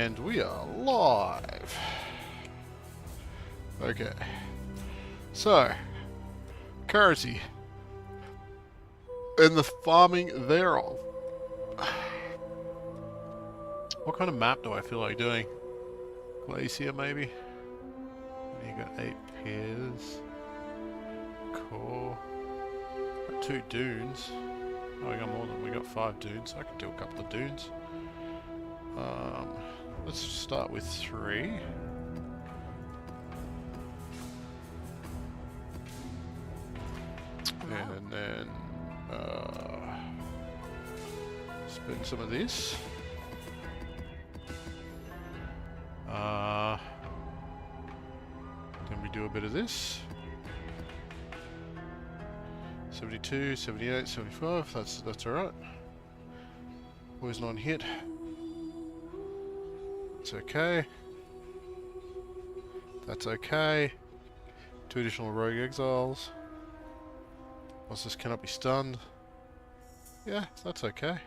And we are live. Okay. So, currency. And the farming thereof. What kind of map do I feel like doing? Glacier, maybe? You got 8 pairs. Core. Got 2 dunes. Oh, we got more than we got 5 dunes. I can do a couple of dunes. Let's start with 3. And then spend some of this. Then we do a bit of this. 72, 78, 75. That's all right. Poison on hit. It's okay. That's okay. 2 additional rogue exiles. Once this cannot be stunned. Yeah, that's okay.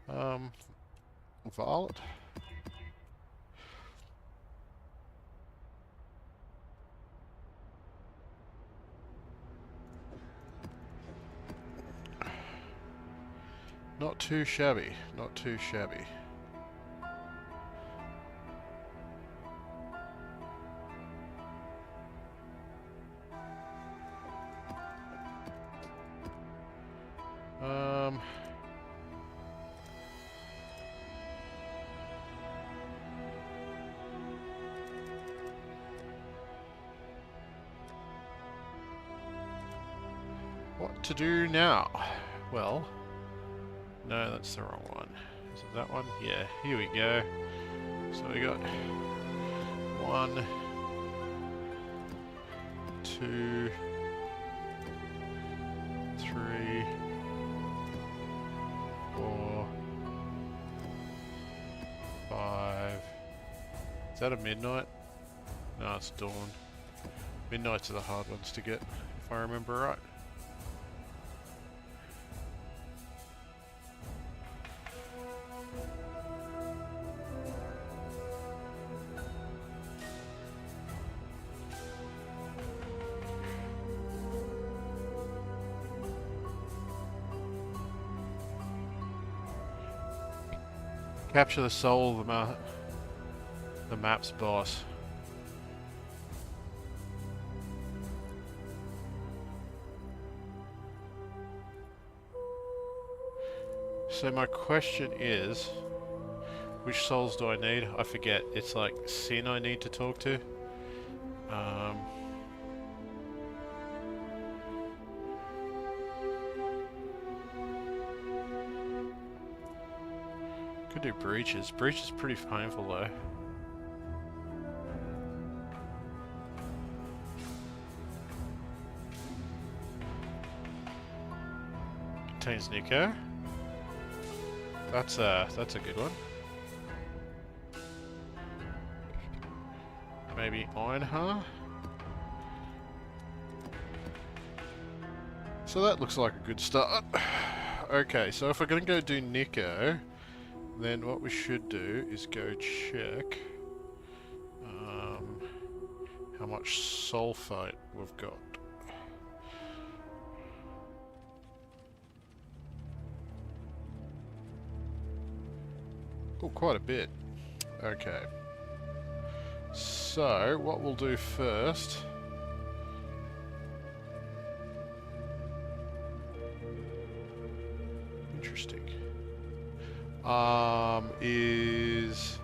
Violet. Not too shabby, not too shabby. What to do now? Well, no, that's the wrong one. Is it that one? Yeah, here we go. So we got 1, 2, 3, 4, 5. Is that a midnight? No, it's dawn. Midnights are the hard ones to get, if I remember right. Capture the soul of the map's boss. So my question is, which souls do I need? I forget. It's like Sin I need to talk to. Could do breaches. Breach is pretty painful though. Contains Nico. That's a good one. Maybe Ironheart. So that looks like a good start. Okay, so if we're gonna go do Nico, then what we should do is go check how much sulfite we've got. Oh, quite a bit. Okay. So, what we'll do first... Interesting. Is...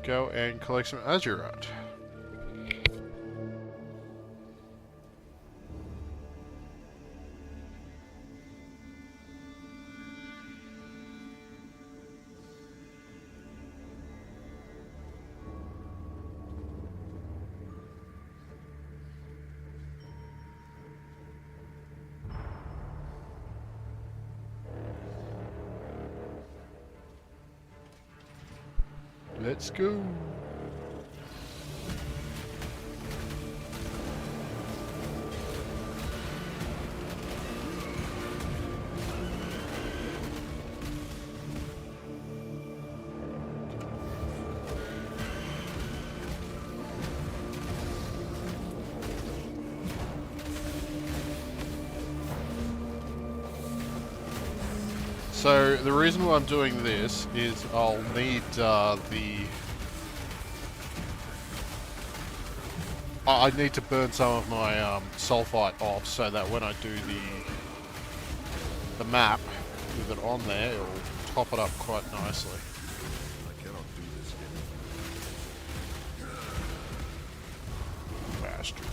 go and collect some azurite. Let's go. So the reason why I'm doing this is I'll need I need to burn some of my sulfite off so that when I do the map with it on there, it'll top it up quite nicely. I cannot do this anymore. Bastard.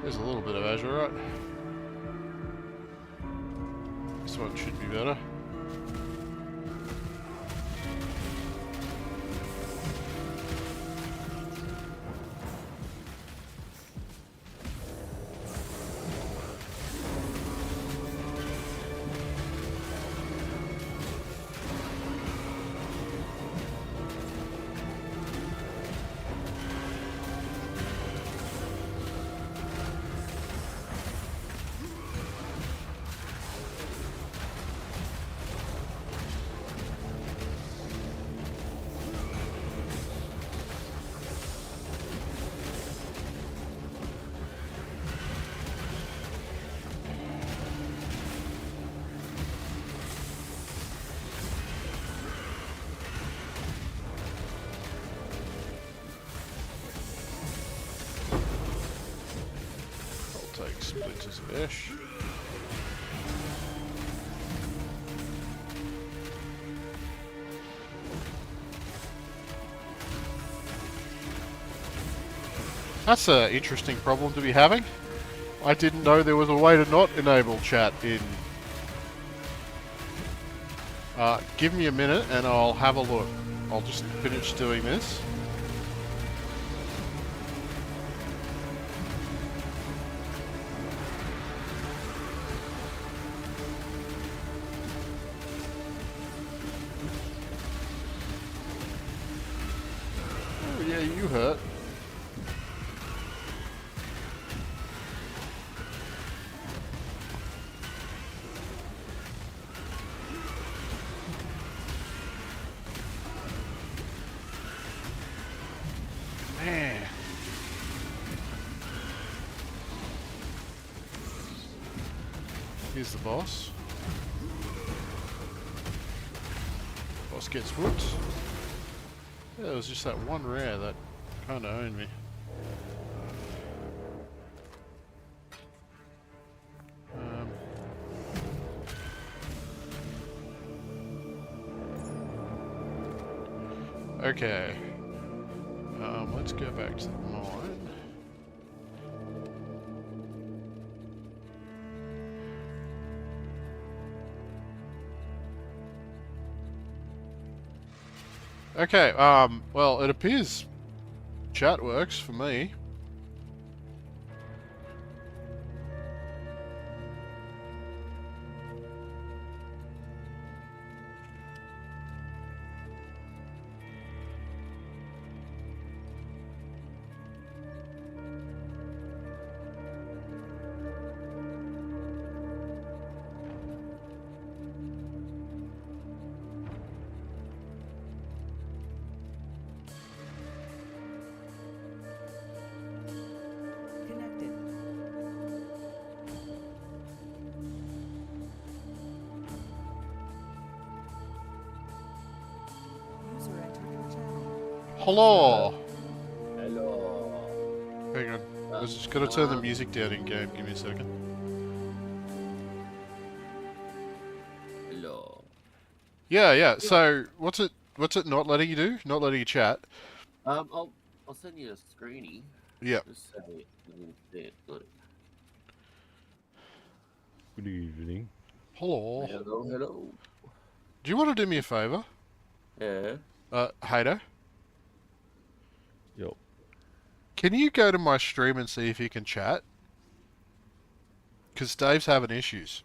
There's a little bit of azurite. This one should be better. Take splinters of ash. That's an interesting problem to be having. I didn't know there was a way to not enable chat in... give me a minute and I'll have a look. I'll just finish doing this. Oh yeah, you hurt. Man. Here's the boss. Boss gets whooped. Yeah, it was just that one rare that kind of owned me. Okay. Let's go back to the mine. Okay, well, it appears chat works for me. Connected. User entered your channel. Hello! Hello. Hang on. I was just gonna turn the music down in game. Give me a second. Hello. Yeah. So, what's it not letting you do? Not letting you chat? I'll send you a screeny. Yeah. Just say it. You can see it. Good. Good evening. Hello. Hello. Do you want to do me a favor? Yeah. Hater? Yo. Can you go to my stream and see if you can chat? Because Dave's having issues.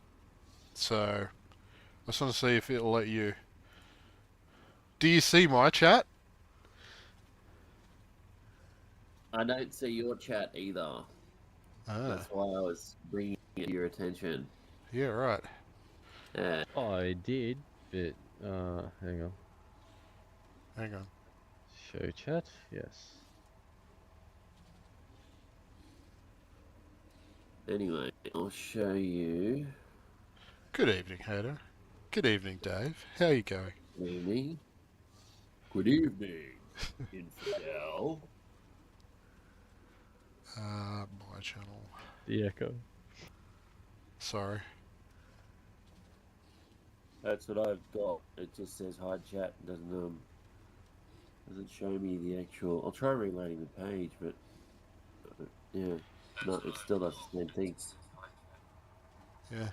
So, I just want to see if it'll let you. Do you see my chat? I don't see your chat either. Ah, That's why I was bringing it to your attention. yeah, right. Yeah. I did, but hang on. Hang on. Show chat, yes. Anyway, I'll show you. Good evening, Hader. Good evening, Dave. How are you going? Evening. Good evening, infidel. My channel. The echo. Sorry. That's what I've got. It just says hide chat. Doesn't show me the actual. I'll try reloading the page, but yeah, no, it still does the same thing. Yeah.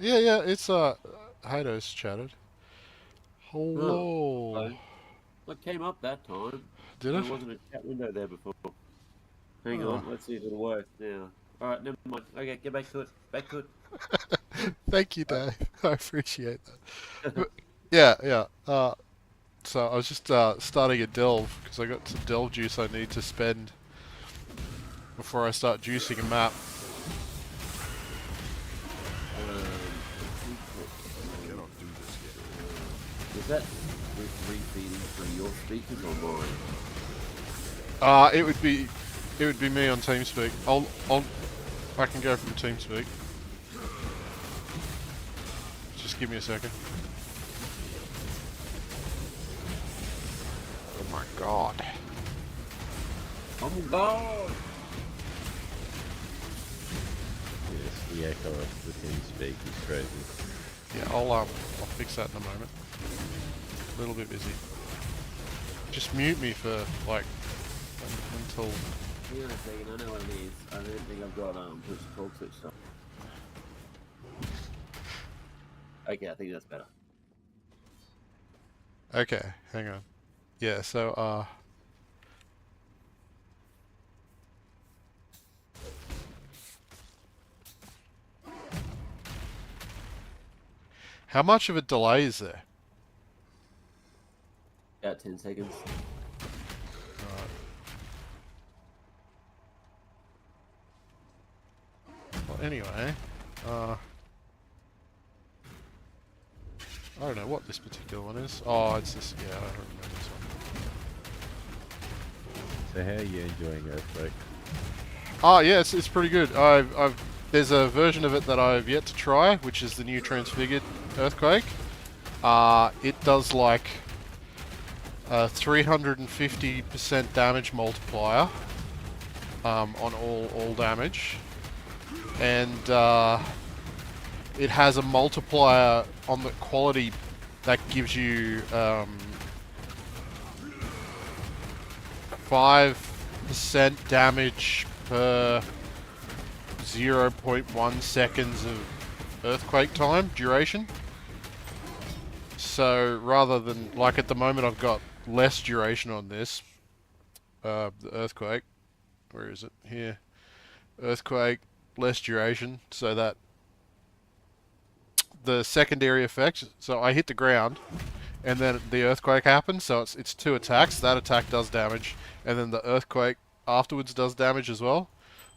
Yeah, it's, Hader's chatted. Hello. Oh, I came up that time. Did There it? wasn't a chat window there before. Hang Oh. on, let's see if it'll work now. Alright, never mind. Okay, get back to it. Back to it. Thank you, Dave. I appreciate that. But, yeah. So I was just starting a delve because I got some delve juice I need to spend before I start juicing a map. I cannot do this yet. Is that refeeding through your speakers or mine? It would be me on TeamSpeak. I can go from TeamSpeak. Just give me a second. Oh my god. Oh my god! Yes, the echo of the TeamSpeak is crazy. Yeah, I'll fix that in a moment. A little bit busy. Just mute me for like until. Hang on a second, I know what it is. I don't think I've got push to talk switched on. Okay, I think that's better. Okay, hang on. Yeah, so how much of a delay is there? About 10 seconds. Well, anyway, I don't know what this particular one is. Oh, it's this. Yeah, I remember this one. So how are you enjoying Earthquake? Oh, yeah, it's pretty good. There's a version of it that I've yet to try, which is the new transfigured Earthquake. It does like a 350% damage multiplier on all damage, and it has a multiplier on the quality that gives you 5% damage per 0.1 seconds of earthquake time duration. So rather than, like at the moment I've got less duration on this, the earthquake, where is it? Here. Earthquake, less duration, so that the secondary effect, so I hit the ground and then the earthquake happens, so it's two attacks. That attack does damage, and then the earthquake afterwards does damage as well.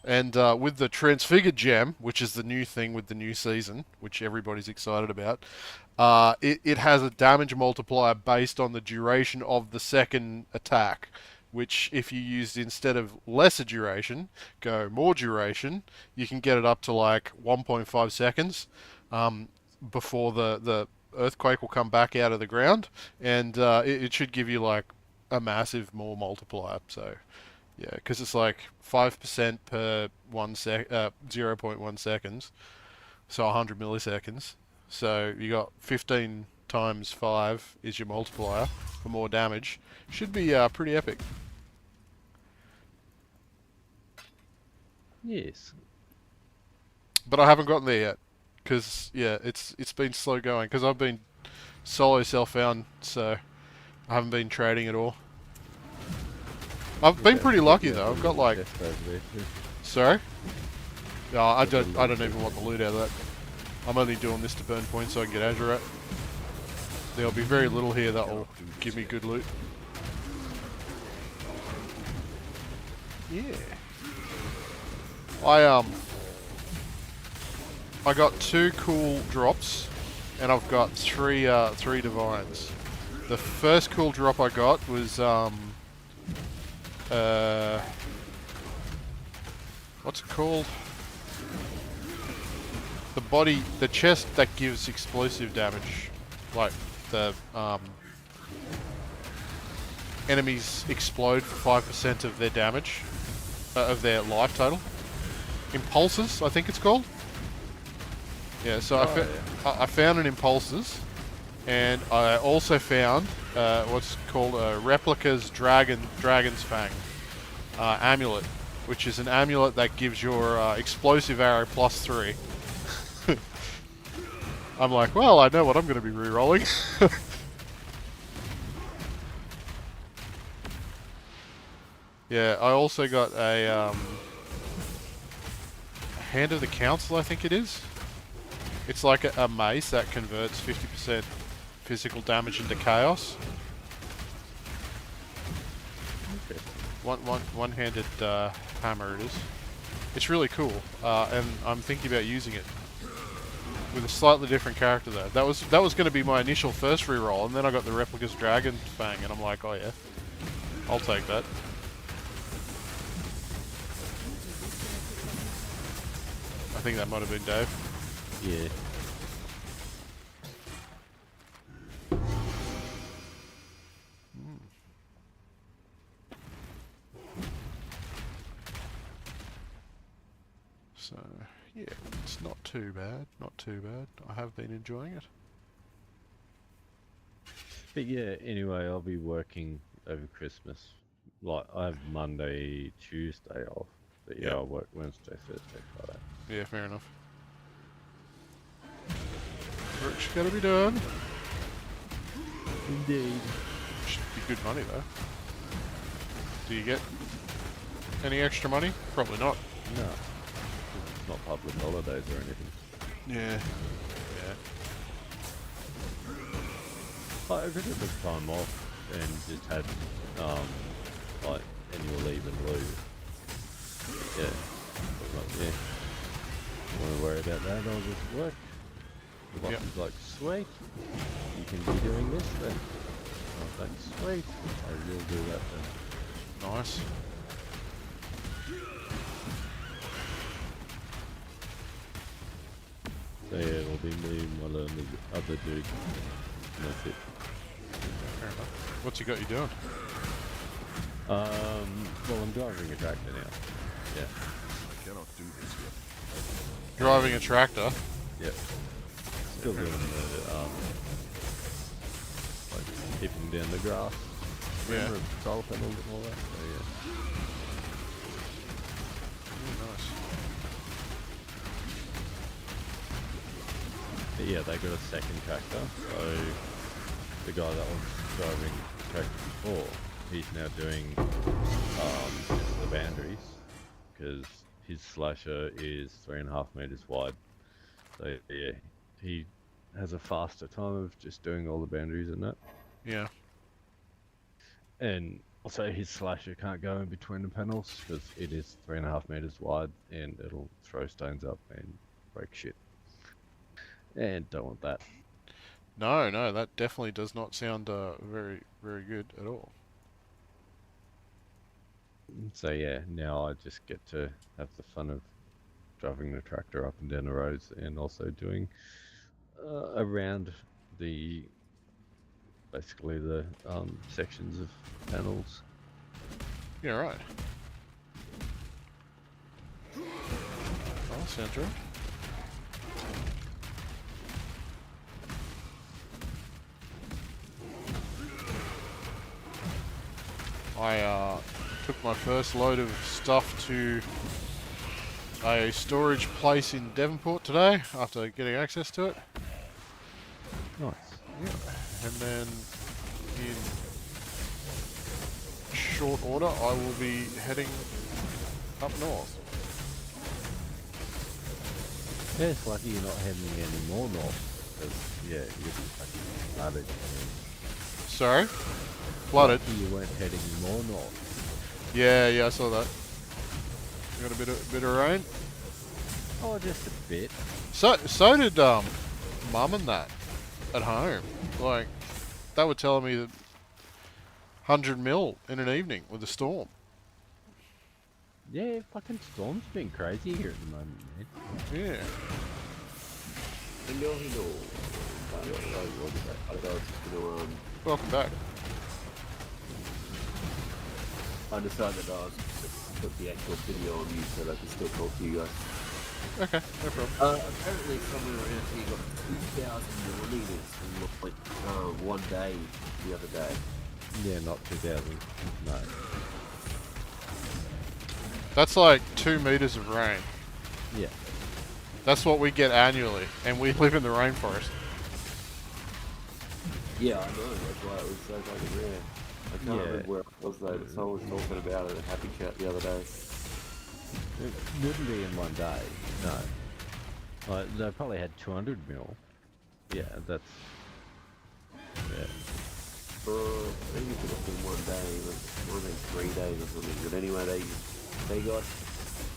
And with the transfigured gem, which is the new thing with the new season, which everybody's excited about, it has a damage multiplier based on the duration of the second attack, which if you used instead of lesser duration, go more duration, you can get it up to like 1.5 seconds before the earthquake will come back out of the ground, and it should give you like a massive more multiplier. So yeah, because it's like 5% per 0.1 seconds, so 100 milliseconds. So you got 15 times 5 is your multiplier for more damage. Should be pretty epic. Yes. But I haven't gotten there yet, because yeah, it's been slow going, because I've been solo self-found, so I haven't been trading at all. I've been pretty lucky though. I've got like, sorry. No, I don't even want the loot out of that. I'm only doing this to burn points so I can get Azure at. There'll be very little here that will give me good loot. Yeah. I got 2 cool drops, and I've got 3 divines. The first cool drop I got was what's it called? the chest that gives explosive damage, like the enemies explode for 5% of their damage, of their life total. Impulses, I think it's called. Yeah, so I found an impulses, and I also found what's called a replica's dragon's fang amulet, which is an amulet that gives your explosive arrow +3. I'm like, well, I know what I'm going to be re-rolling. Yeah, I also got a Hand of the Council, I think it is. It's like a mace that converts 50% physical damage into chaos. Okay. One-handed hammer it is. It's really cool, and I'm thinking about using it with a slightly different character though. That was going to be my initial first reroll, and then I got the Replica's Dragon Fang, and I'm like, oh yeah, I'll take that. I think that might have been Dave. Yeah. So, yeah, it's not too bad, not too bad. I have been enjoying it. But yeah, anyway, I'll be working over Christmas. Like, I have Monday, Tuesday off. But yeah, Yep. I'll work Wednesday, Thursday, Friday. Yeah, fair enough. Work's gotta be done. Indeed. Should be good money though. Do you get any extra money? Probably not. No. It's not public holidays or anything. Yeah. Yeah. But I took a bit of time off and just had, like, annual leave and lieu. Yeah. But, yeah. Don't want to worry about that, I'll just work. The boss is like, sweet, you can be doing this then. I was like, sweet, I will do that then. Nice. So yeah, it'll be me, Muller, and the other dude. And that's it. Fair enough. What's he got you doing? Well, I'm driving a tractor now. Yeah. I cannot do this yet. Driving a tractor. Yep. Still doing the, like, tipping down the grass. Yeah. Remember solar panels and all that? So yeah. Nice. But yeah, they got a second tractor. So the guy that was driving the tractor before, he's now doing just the boundaries because his slasher is 3.5 meters wide. So yeah, he has a faster time of just doing all the boundaries and that. Yeah. And also his slasher can't go in between the panels because it is 3.5 meters wide and it'll throw stones up and break shit. And don't want that. No, no, that definitely does not sound very, very good at all. So yeah, now I just get to have the fun of driving the tractor up and down the roads and also doing around the basically the sections of panels. Yeah, right. Oh, sounds right. I took my first load of stuff to a storage place in Devonport today after getting access to it. Nice. Yeah. And then in short order I will be heading up north. Yeah, it's lucky you're not heading any more north. Cause, yeah, you'd be fucking flooded. Sorry? Flooded? Lucky you weren't heading more north. Yeah, yeah, I saw that. Got a bit of rain. Oh, just a bit. So did Mum and that at home. Like, they were telling me that 100 mil in an evening with a storm. Yeah, fucking storm's been crazy here at the moment, man. Yeah. Welcome back. I decided that I was going to put the actual video on you so that I can still talk to you guys. Okay, no problem. Apparently somewhere around here got 2,000 millimeters in like, one day the other day. Yeah, not 2,000. No. That's like 2 meters of rain. Yeah. That's what we get annually, and we live in the rainforest. Yeah, I know. That's why it was so fucking rare. I can't remember where it was though, but someone was talking about it at Happy Chat the other day. It wouldn't be in one day, no. Like, they probably had 200 mil. Yeah, that's... Yeah. Maybe it was in one day, but it might have been 3 days or something. But anyway, they got a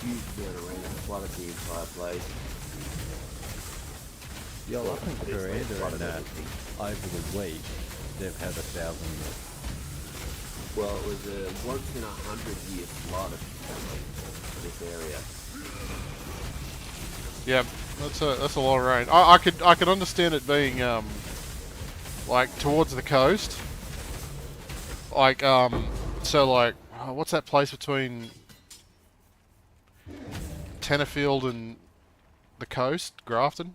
huge amount of rain that flooded the entire place. Yeah, well, I think Miranda and that, over the week, they've had 1,000 mil. Well, it was a once-in-a-100-year flood in this area. Yeah, that's a lot of rain. I could understand it being like towards the coast. Like so like what's that place between Tenterfield and the coast? Grafton?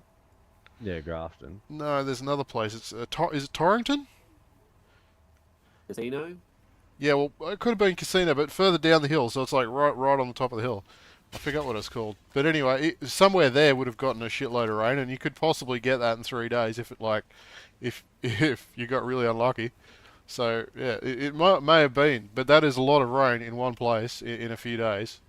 Yeah, Grafton. No, there's another place. It's is it Torrington? Casino? Yeah, well, it could have been Casino, but further down the hill, so it's like right on the top of the hill. I forgot what it's called. But anyway, somewhere there would have gotten a shitload of rain, and you could possibly get that in 3 days if it if you got really unlucky. So yeah, it may have been, but that is a lot of rain in one place in a few days.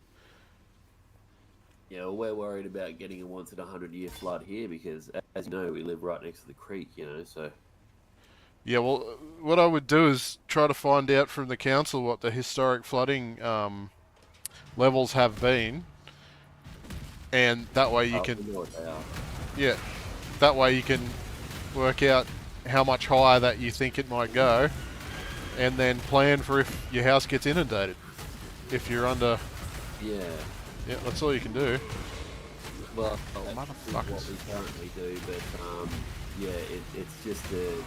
Yeah, well, we're worried about getting a once-in-a-100-year flood here because, as you know, we live right next to the creek, you know, so... Yeah, well, what I would do is try to find out from the council what the historic flooding levels have been, and that way you can... We know what they are. Yeah, that way you can work out how much higher that you think it might go, and then plan for if your house gets inundated. If you're under... Yeah. Yeah, that's all you can do. Well, Motherfuckers. that's what we currently do, but, yeah, it's just a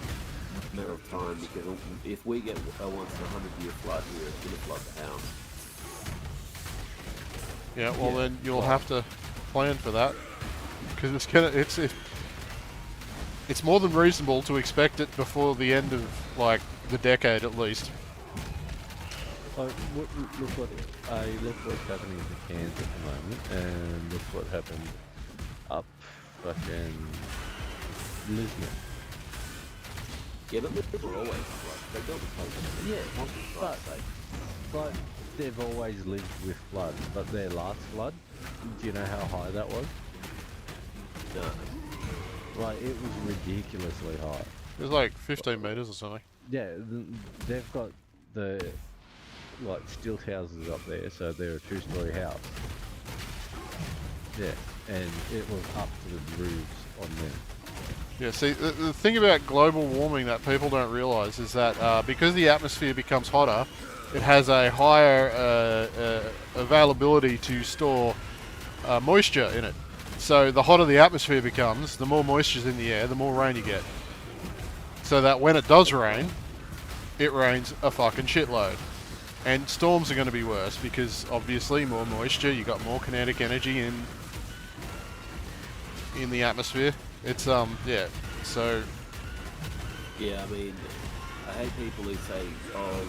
matter of time, because if we get a once-in-a-100-year flood here, it's going to flood the house. Yeah, well then you'll have to plan for that, because it's more than reasonable to expect it before the end of like the decade at least. Like, look what's happening in Cairns at the moment, and look what happened up fucking Lisbon. Yeah, but they're always flood. They built the place. Yeah, but they've always lived with floods. But their last flood, do you know how high that was? No. Like, it was ridiculously high. It was like 15 meters or something. Yeah, they've got the like stilt houses up there, so they're a 2-story house. Yeah, and it was up to the roofs on them. Yeah, see, the thing about global warming that people don't realise is that because the atmosphere becomes hotter, it has a higher availability to store moisture in it. So the hotter the atmosphere becomes, the more moisture's in the air, the more rain you get. So that when it does rain, it rains a fucking shitload. And storms are going to be worse because obviously more moisture, you got more kinetic energy in the atmosphere. It's yeah. So Yeah, I mean, I hate people who say, "Oh,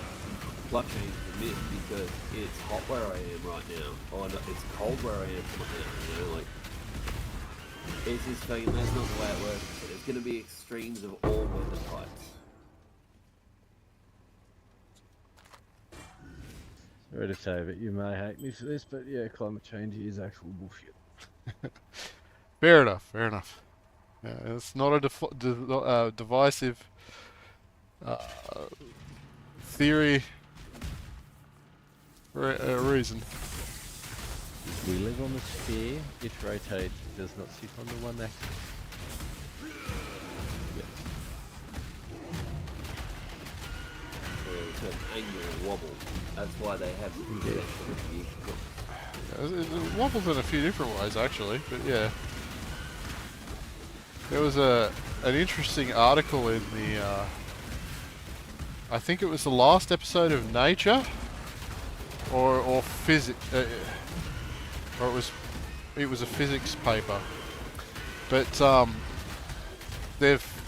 climate change is a myth because it's hot where I am right now, or no, it's cold where I am right now." You know, like it's just saying that's not the way it works. There's going to be extremes of all weather types. Sorry to say that you may hate me for this, but yeah, climate change is actual bullshit. fair enough. Fair enough. Yeah, it's not a divisive theory for a reason. We live on a sphere, it rotates, it does not sit on the one axis. Yes. It's an angular wobble. That's why they have the It wobbles in a few different ways actually, but yeah. There was an interesting article in the I think it was the last episode of Nature or physics or it was a physics paper, but they've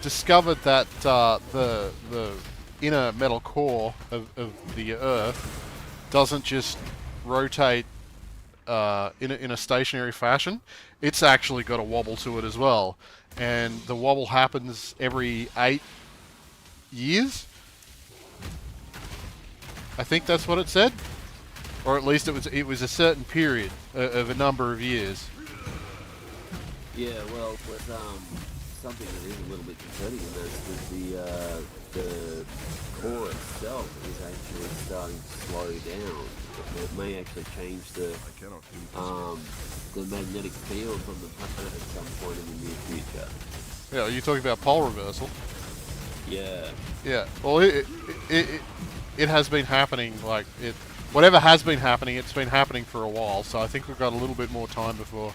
discovered that the inner metal core of the Earth doesn't just rotate in a stationary fashion. It's actually got a wobble to it as well, and the wobble happens every 8 years. I think that's what it said, or at least it was a certain period of a number of years. Yeah, well, with something that is a little bit concerning in this is the core itself is actually starting to slow down. It may actually change I cannot do this. the magnetic field from the planet at some point in the near future. Yeah, are you talking about pole reversal? Yeah. Yeah. Well, it has been happening. Whatever has been happening, it's been happening for a while. So I think we've got a little bit more time before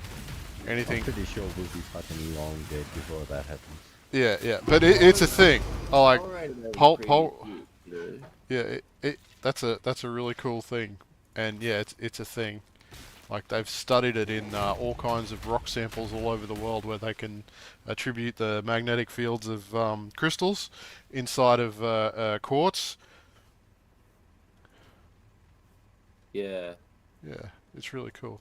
anything. I'm pretty sure we'll be fucking long dead before that happens. Yeah, yeah. But it's a thing. I like pole. You know? Yeah, that's a really cool thing, and yeah, it's a thing. Like they've studied it in all kinds of rock samples all over the world, where they can attribute the magnetic fields of crystals inside of quartz. Yeah. Yeah, it's really cool.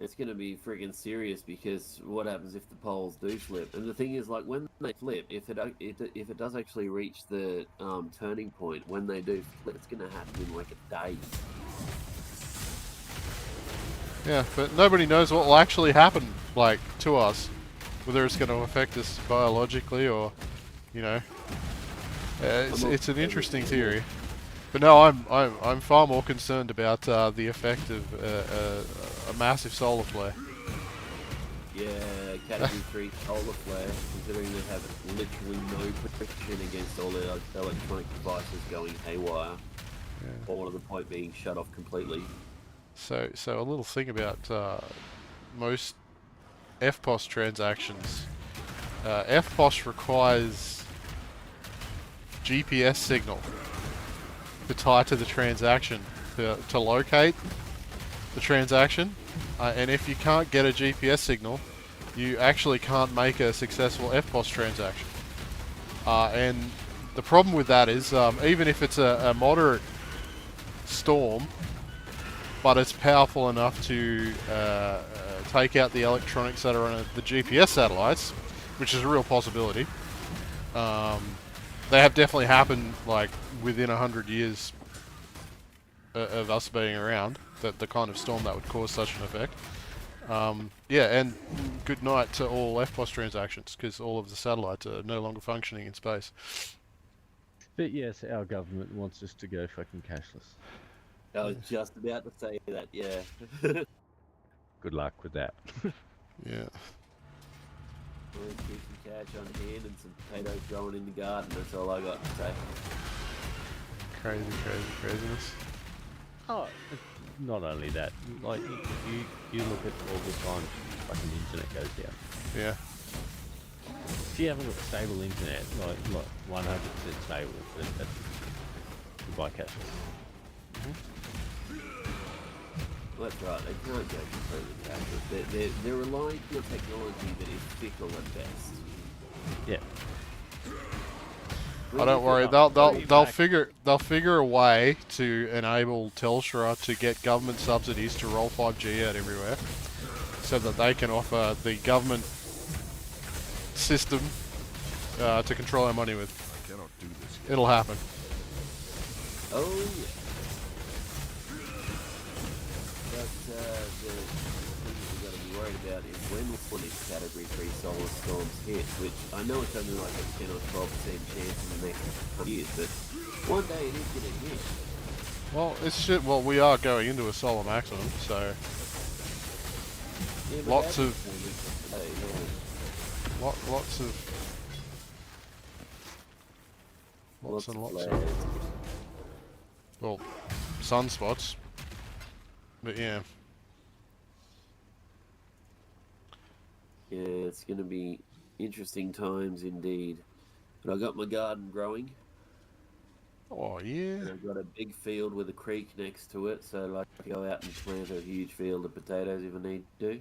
It's going to be friggin' serious because what happens if the poles do flip? And the thing is, like, when they flip, if it does actually reach the turning point, when they do flip, it's going to happen in like a day. Yeah, but nobody knows what will actually happen, like, to us. Whether it's going to affect us biologically or, you know. It's an interesting theory. But no, I'm far more concerned about the effect of a massive solar flare. Yeah, Category 3 solar flare, considering they have literally no protection against all their electronic devices going haywire. Yeah. Or to the point being shut off completely. So a little thing about most FPOS transactions. FPOS requires GPS signal to tie to the transaction to locate the transaction, and if you can't get a GPS signal, you actually can't make a successful FPOS transaction. And the problem with that is, even if it's a moderate storm, but it's powerful enough to take out the electronics that are on the GPS satellites, which is a real possibility. They have definitely happened, like, within 100 years of us being around, the kind of storm that would cause such an effect. Yeah, and good night to all FPOS transactions, because all of the satellites are no longer functioning in space. But yes, our government wants us to go fucking cashless. I was just about to say that, yeah. Good luck with that. Yeah. We'll keep some cash on hand and some potatoes growing in the garden, that's all I got to say. Craziness. Oh, not only that, like you look at all the time fucking internet goes down. Yeah. If you haven't got stable internet, like 100% stable, that's goodbye cashless. Well, that's right, they can't go completely cashless. They're relying on technology that is fickle at best. Yeah. Oh, don't worry. They'll figure a way to enable Telstra to get government subsidies to roll 5G out everywhere, so that they can offer the government system to control our money with. I cannot do this yet. It'll happen. Oh yeah. But the thing we've got to be worried about is when will these Category 3 solar storms hit, which I know it's only like a 10 or 12% chance in the next couple of years, but one day it is going to hit. Well, well, we are going into a solar maximum, so Yeah, lots of lots and lots of, well, sunspots. But yeah. Yeah, it's going to be interesting times indeed. But I got my garden growing, Oh, yeah. and I've got a big field with a creek next to it, so like I can go out and plant a huge field of potatoes if I need to.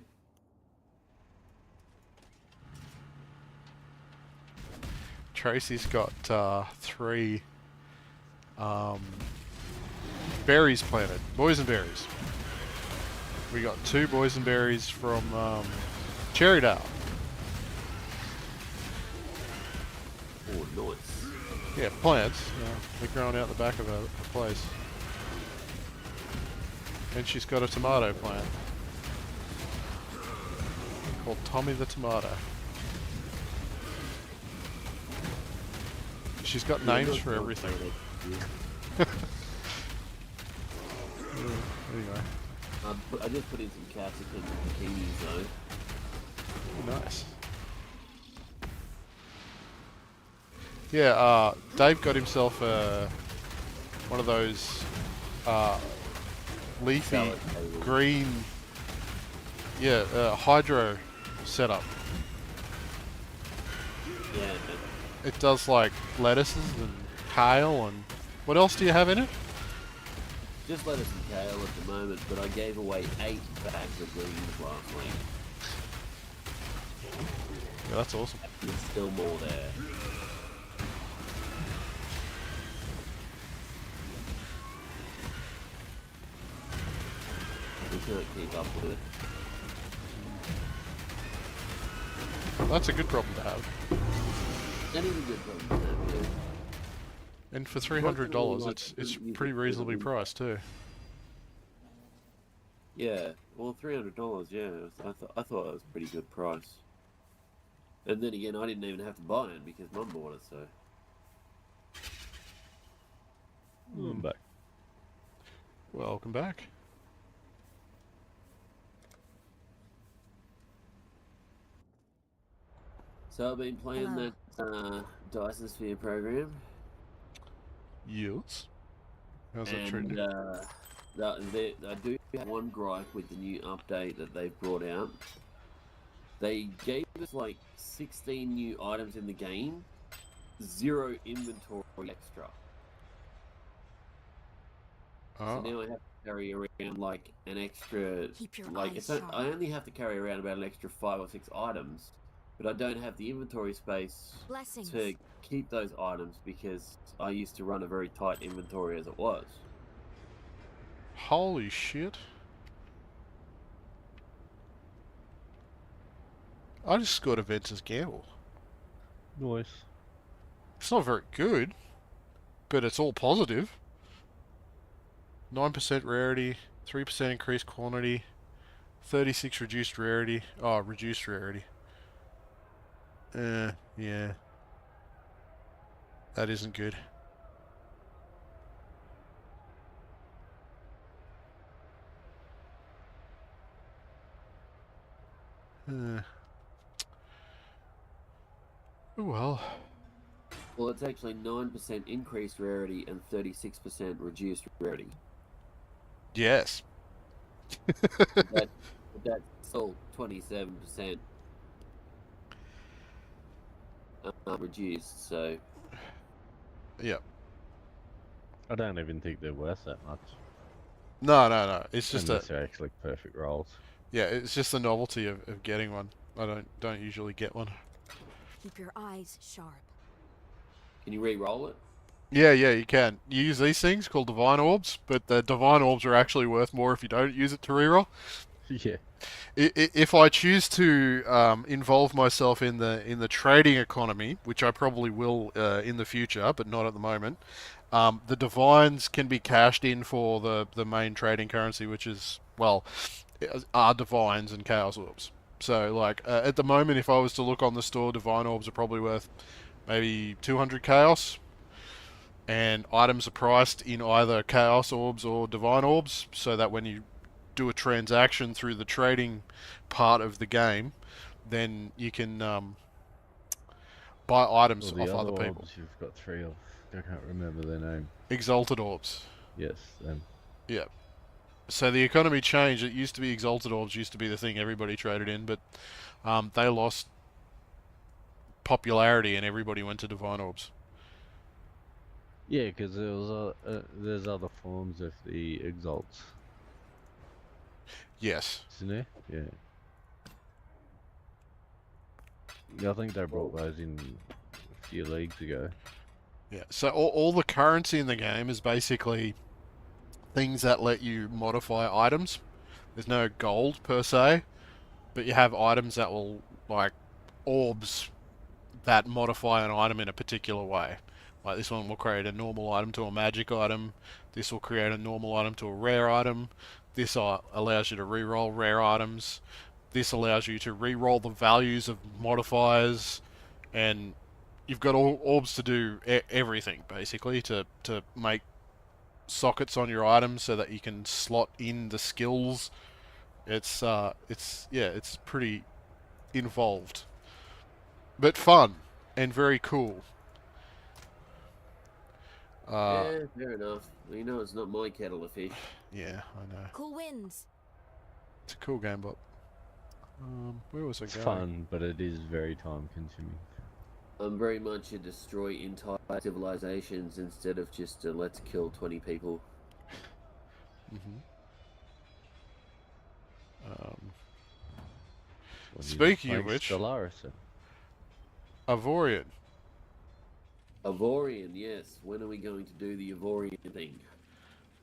Tracy's got 3 berries planted. Boysenberries. We got 2 boysenberries from Cherrydale. Oh, nice. Yeah, plants. They're growing out the back of a place. And she's got a tomato plant called Tommy the Tomato. She's got names for everything. Anyway, I just put in some capsicum and bikinis though. nice. Yeah, Dave got himself one of those leafy Salad table. green, hydro setup. Yeah, It does like lettuces and kale and what else do you have in it? just lettuce and kale at the moment, but I gave away 8 bags of greens last week. Yeah, that's awesome. There's still more there. We can't keep up with it. That's a good problem to have. That is a good problem to have, yeah. And for $300, it's pretty reasonably priced too. Yeah, well, $300, yeah. I thought it was a pretty good price. And then again, I didn't even have to buy it because Mum bought it, so. I'm back. Welcome back. So I've been playing Hello. that Dyson Sphere program. Yes. How's that And treating you? I do have one gripe with the new update that they've brought out. They gave us like 16 new items in the game, 0 inventory extra. So Oh, now I have to carry around like an extra, Keep your like eyes I sharp. only have to carry around about an extra 5 or 6 items, but I don't have the inventory space Blessings. to keep those items because I used to run a very tight inventory as it was. holy shit. I just scored a Ventus Gamble. Nice. It's not very good, but it's all positive. 9% rarity, 3% increased quantity, 36 reduced rarity. Oh, reduced rarity. Yeah. That isn't good. Oh well. Well, it's actually 9% increased rarity and 36% reduced rarity. Yes. But that's still 27% reduced, so Yep. I don't even think they're worth that much. No. It's just Unless they're actually perfect rolls. yeah. It's just the novelty of getting one. I don't usually get one. Keep your eyes sharp. can you re-roll it? Yeah, you can. You use these things called Divine Orbs, but the Divine Orbs are actually worth more if you don't use it to reroll. Yeah. If I choose to involve myself in the trading economy, which I probably will in the future, but not at the moment, the divines can be cashed in for the main trading currency, which is are divines and chaos orbs. So like at the moment, if I was to look on the store, divine orbs are probably worth maybe 200 chaos, and items are priced in either chaos orbs or divine orbs, so that when you do a transaction through the trading part of the game, then you can buy items Well, the off other other people. orbs you've got 3 of. I can't remember their name. Exalted orbs. Yes, them. Yeah. So the economy changed. It used to be exalted orbs used to be the thing everybody traded in, but they lost popularity and everybody went to divine orbs. Yeah, because there's other forms of the exalts, Yes. isn't there? Yeah. Yeah, I think they brought those in a few leagues ago. Yeah. So all the currency in the game is basically things that let you modify items. There's no gold per se, but you have items that will, like, orbs that modify an item in a particular way. Like this one will create a normal item to a magic item. This will create a normal item to a rare item. This allows you to reroll rare items. This allows you to re-roll the values of modifiers, and you've got all orbs to do everything basically to make sockets on your items so that you can slot in the skills. It's pretty involved, but fun and very cool. Yeah, fair enough. Well, you know, it's not my kettle of fish. Yeah, I know. Cool winds. It's a cool game, but where was I It's going? fun, but it is very time consuming. I'm very much a destroy entire civilizations instead of just a let's kill 20 people. Um, When Speaking you're of playing which, Stellaris, Avorian. Avorian, yes. When are we going to do the Avorian thing?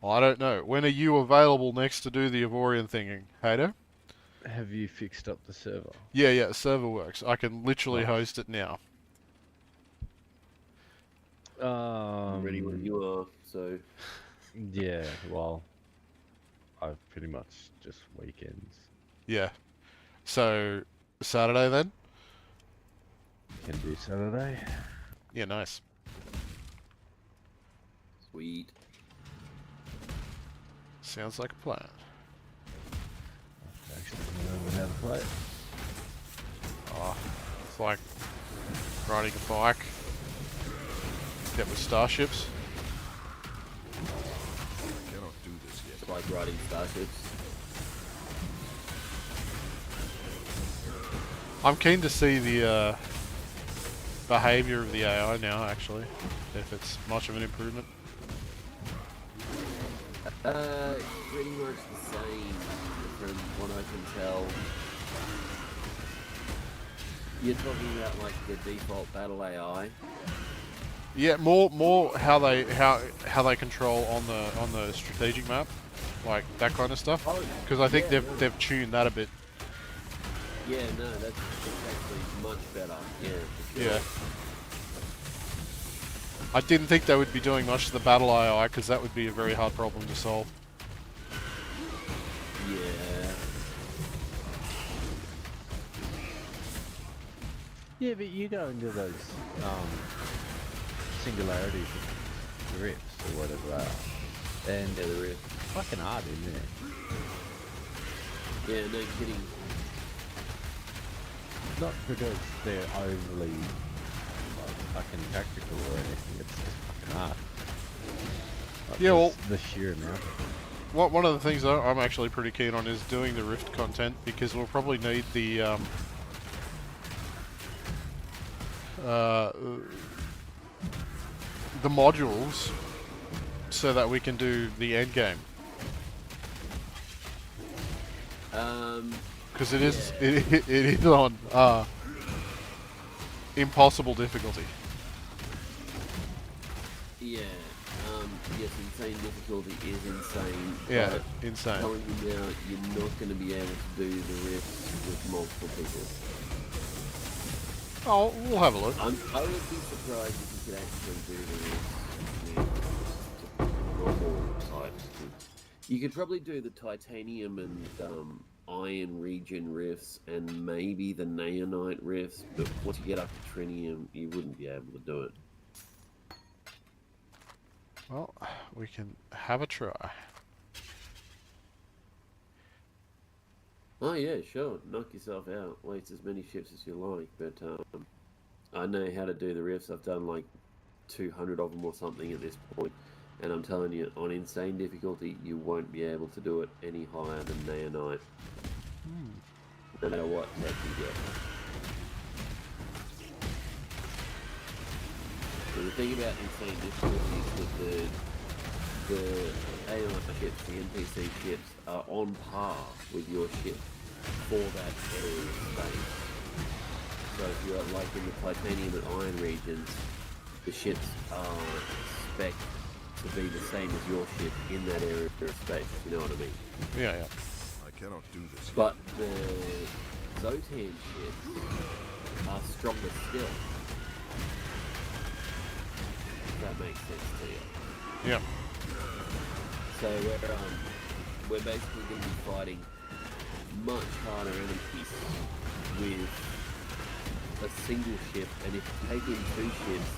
I don't know. When are you available next to do the Avorian thinging, Hater? have you fixed up the server? Yeah, server works. I can literally Nice. host it now. I'm ready when you are, so... Yeah, well, I've pretty much just weekends. Yeah. So, Saturday then? Can do Saturday. Yeah, nice. Sweet. Sounds like a plan. Actually, remember how to play it. Oh, it's like riding a bike. Get with starships. I cannot do this yet. It's like riding starships. I'm keen to see the behavior of the AI now, actually, if it's much of an improvement. Pretty much the same from what I can tell. You're talking about like the default battle AI. Yeah, more how they control on the strategic map, like that kind of stuff. Oh, Because I think yeah, they've tuned that a bit. Yeah, no, that's actually much better. Yeah, for sure. Yeah. I didn't think they would be doing much to the battle AI because that would be a very hard problem to solve. Yeah. Yeah, but you go into those singularities, rifts or whatever they are, and Yeah, there is. fucking hard in there. Yeah, no kidding. Not because they're overly like, fucking tactical or anything. It's just fucking hard. Like, Yeah, well, the sheer amount of it. one of the things that I'm actually pretty keen on is doing the Rift content because we'll probably need the modules so that we can do the end game. Because it is it is on impossible difficulty. Yeah. Yes, insane difficulty is insane. Yeah, but insane. telling you now, you're not going to be able to do the rifts with multiple people. Oh, we'll have a look. I would be surprised if you could actually do the rifts with normal types. You could probably do the titanium and iron region rifts and maybe the naonite rifts, but once you get up to trinium, you wouldn't be able to do it. Well, we can have a try. Oh yeah, sure. Knock yourself out. Waste as many ships as you like. But I know how to do the rifts. I've done like 200 of them or something at this point. And I'm telling you, on insane difficulty, you won't be able to do it any higher than day and night. No matter what tech you get. So the thing about insane difficulty is that the AI ships, the NPC ships, are on par with your ship for that area of space. So if you're like in the titanium and iron regions, the ships are spec to be the same as your ship in that area of space, you know what I mean? Yeah, yeah. I cannot do this yet. But the Zotan ships are stronger still. If that makes sense to you. Yeah. So we're basically going to be fighting much harder enemies with a single ship, and if you take in 2 ships,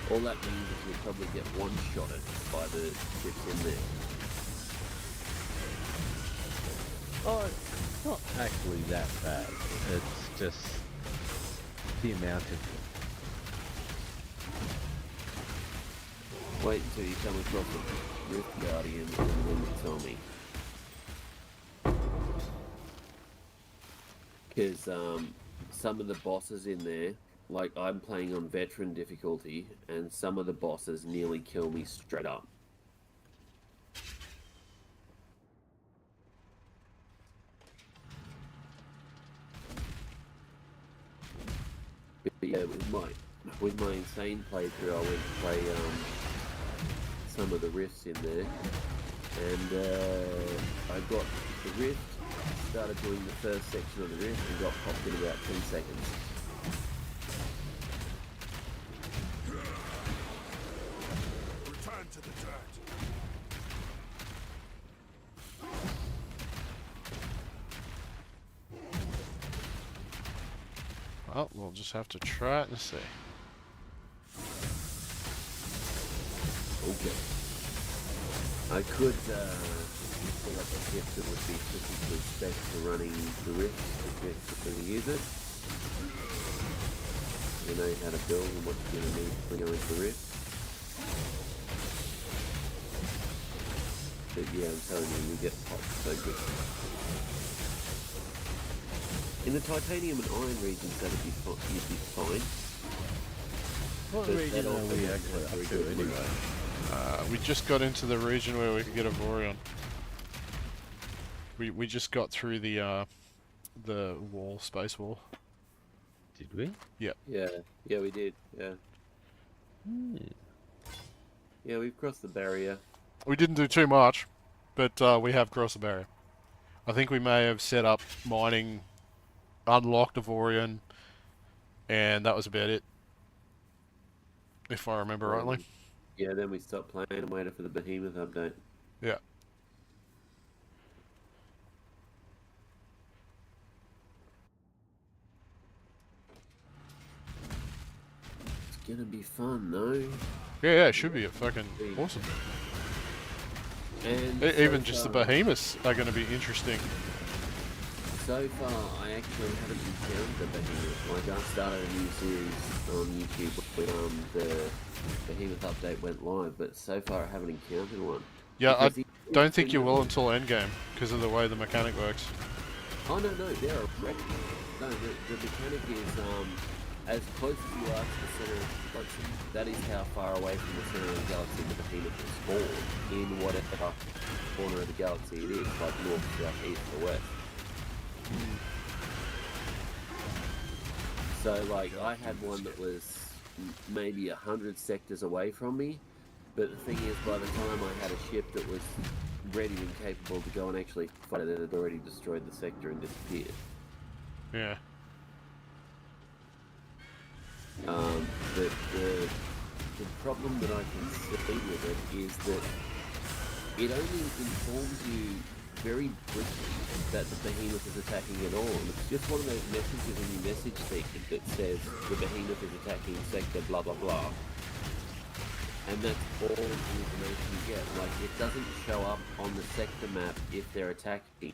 all that means is you'll probably get one-shotted by the ships in there. Oh, it's not actually that bad. It's just the amount of them. Wait until you come across a Rift Guardian and then you tell me. Because some of the bosses in there, like I'm playing on veteran difficulty, and some of the bosses nearly kill me straight up. But yeah, with my insane playthrough, I went to play some of the rifts in there, and I got the rift, started doing the first section of the rift, and got popped in about 10 seconds. Return to the dirt. Well, we'll just have to try it and see. Okay. I could pull up a ship that would be specifically spec for running the rift for the user. You know how to build and what you're going to need for going to rift. But yeah, I'm telling you, you get popped so good. In the titanium and iron regions, you'd be fine. What But region that are also we doesn't actually have up very to good anyway? We just got into the region where we could get a Vorion. We just got through the wall, space wall. Did we? Yeah, we did. Yeah, yeah, we've crossed the barrier. We didn't do too much, but we have crossed the barrier. I think we may have set up mining, unlocked a Vorion, and that was about it. If I remember rightly. Yeah, then we stopped playing and waited for the Behemoth update. Yeah. It's gonna be fun, though. Yeah, it should be fucking awesome. And Even just the Behemoths are going to be interesting. So far, I actually haven't encountered the Behemoth. Like, I started a new series on YouTube when the Behemoth update went live, but so far I haven't encountered one. Yeah, I Because don't think you will until endgame, because of the way the mechanic works. Oh, no, they're a wreck. No, the mechanic is, as close as you are to the center of the galaxy, that is how far away from the center of the galaxy the Behemoth will spawn in whatever corner of the galaxy it is, like north, south, east, or west. So, like, I had one that was maybe 100 sectors away from me, but the thing is, by the time I had a ship that was ready and capable to go and actually fight it, it had already destroyed the sector and disappeared. Yeah. But the problem that I can see with it is that it only informs you very briefly that the Behemoth is attacking at all. And it's just one of those messages in your message feed that says the Behemoth is attacking sector blah blah blah. And that's all the information you get. Like, it doesn't show up on the sector map if they're attacking.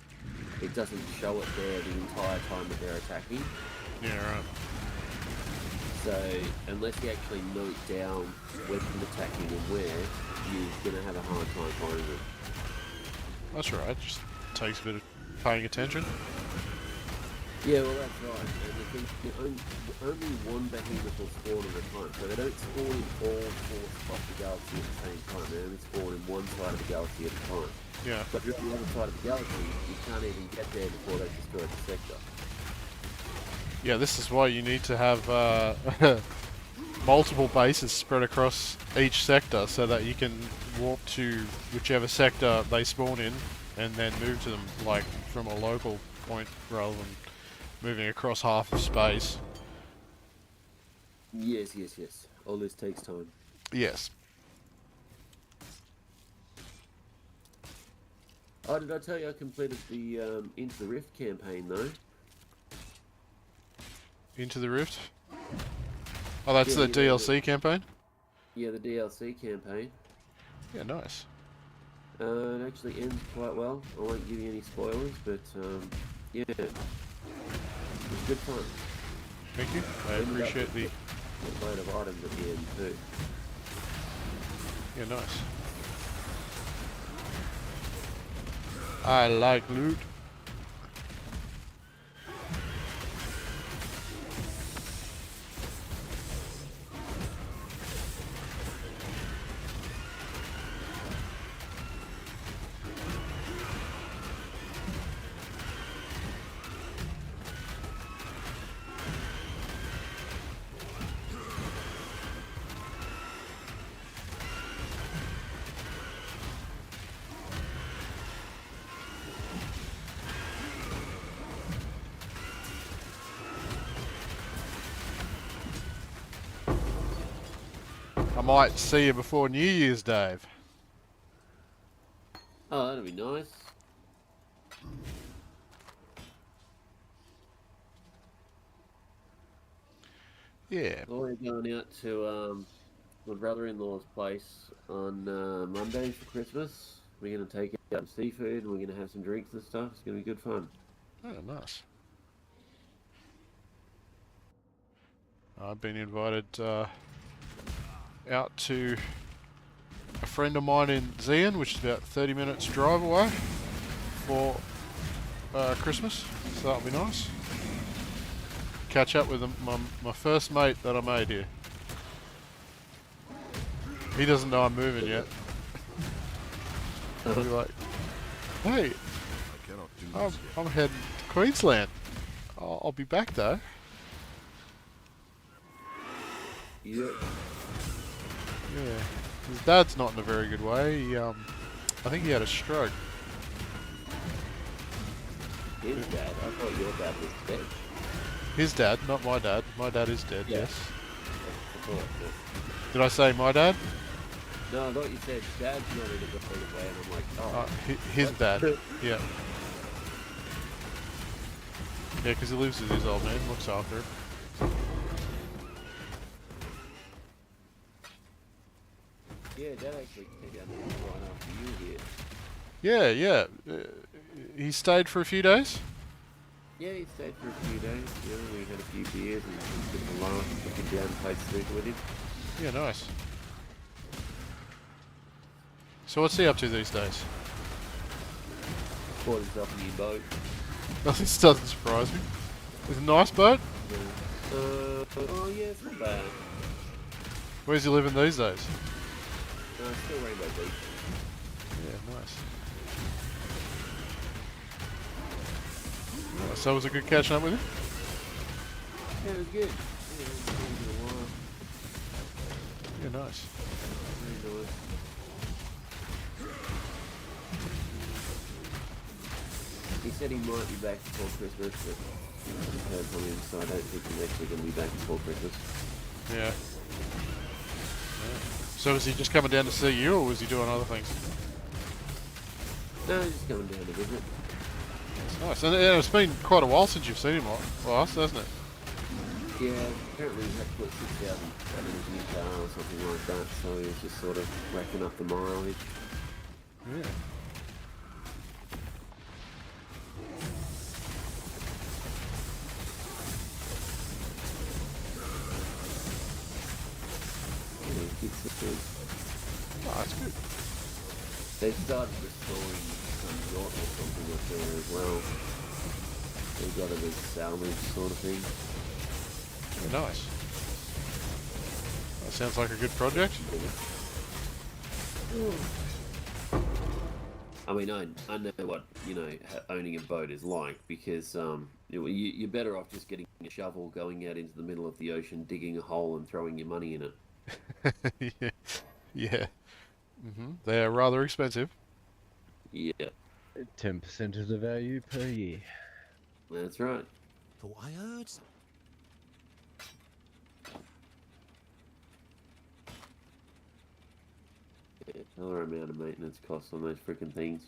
It doesn't show it there the entire time that they're attacking. Yeah, right. So unless you actually note down when attacking and where, you're gonna have a hard time finding them. That's right. Just takes a bit of paying attention. Yeah, well that's right. And the thing, only one behemoth will spawn at a time, so they don't spawn in all four spots of the galaxy at the same time. They only spawn in one side of the galaxy at a time. Yeah. But if you're on the other side of the galaxy, you can't even get there before they destroy the sector. Yeah, this is why you need to have multiple bases spread across each sector so that you can warp to whichever sector they spawn in and then move to them like from a local point rather than moving across half of space. Yes. All this takes time. Yes. Oh, did I tell you I completed the Into the Rift campaign though? Into the Rift? Oh, that's Yeah, the DLC campaign? Yeah, the DLC campaign. Yeah, nice. It actually ends quite well. I won't give you any spoilers, but yeah, it was good fun. Thank you. I appreciate the... A load of items at the end too. Yeah, nice. I like loot. I might see you before New Year's, Dave. Oh, that'd be nice. Yeah. We're going out to my brother-in-law's place on Monday for Christmas. We're going to take out some seafood and we're going to have some drinks and stuff. It's going to be good fun. Oh, nice. I've been invited out to a friend of mine in Zion, which is about 30 minutes drive away, for Christmas, so that'll be nice. Catch up with my first mate that I made here. He doesn't know I'm moving yet. I'll be like, hey, I cannot do this yet. I'm heading to Queensland. I'll be back though. Yeah. Yeah. His dad's not in a very good way. He, I think he had a stroke. His dad? I thought your dad was dead. His dad, not my dad. My dad is dead, Yeah. yes. I thought, yeah. Did I say my dad? No, I thought you said dad's not in a good way, and I'm like, oh. His what? dad, yeah. Yeah, because he lives with his old man, looks after him. Yeah, dad actually came down there right after you here. Yeah, yeah. He stayed for a few days? Yeah, he stayed for a few days. You know, we had a few beers and a bit of a laugh, looking down and played snooker with him. Yeah, nice. So what's he up to these days? Bought himself a new boat. This doesn't surprise me. It's a nice boat? Oh yeah, it's not bad. Where's he living these days? Still Rainbow Beach. Yeah, nice. So was it good catching up with him? Yeah, it was good. Yeah, it's been a while. Yeah, nice. Very nice. He said he might be back before Christmas, but I've heard from him, so I don't think he's actually going to be back before Christmas. Yeah. So was he just coming down to see you, or was he doing other things? No, he's just coming down to visit. That's nice. And it's been quite a while since you've seen him last, hasn't it? Yeah, apparently he had to put 6,000 in his new car or something like that, so he was just sort of racking up the mileage. Yeah. 'Cause Oh, that's good. they've started restoring some yacht or something up there as well. They've got it as salvage sort of thing. Yeah, nice. That sounds like a good project. I mean, I know what, owning a boat is like, because you're better off just getting a shovel, going out into the middle of the ocean, digging a hole and throwing your money in it. Yeah. Yeah. They're rather expensive. Yeah, 10% of the value per year. that's right. Thought I heard. Yeah, dollar amount of maintenance costs on those freaking things.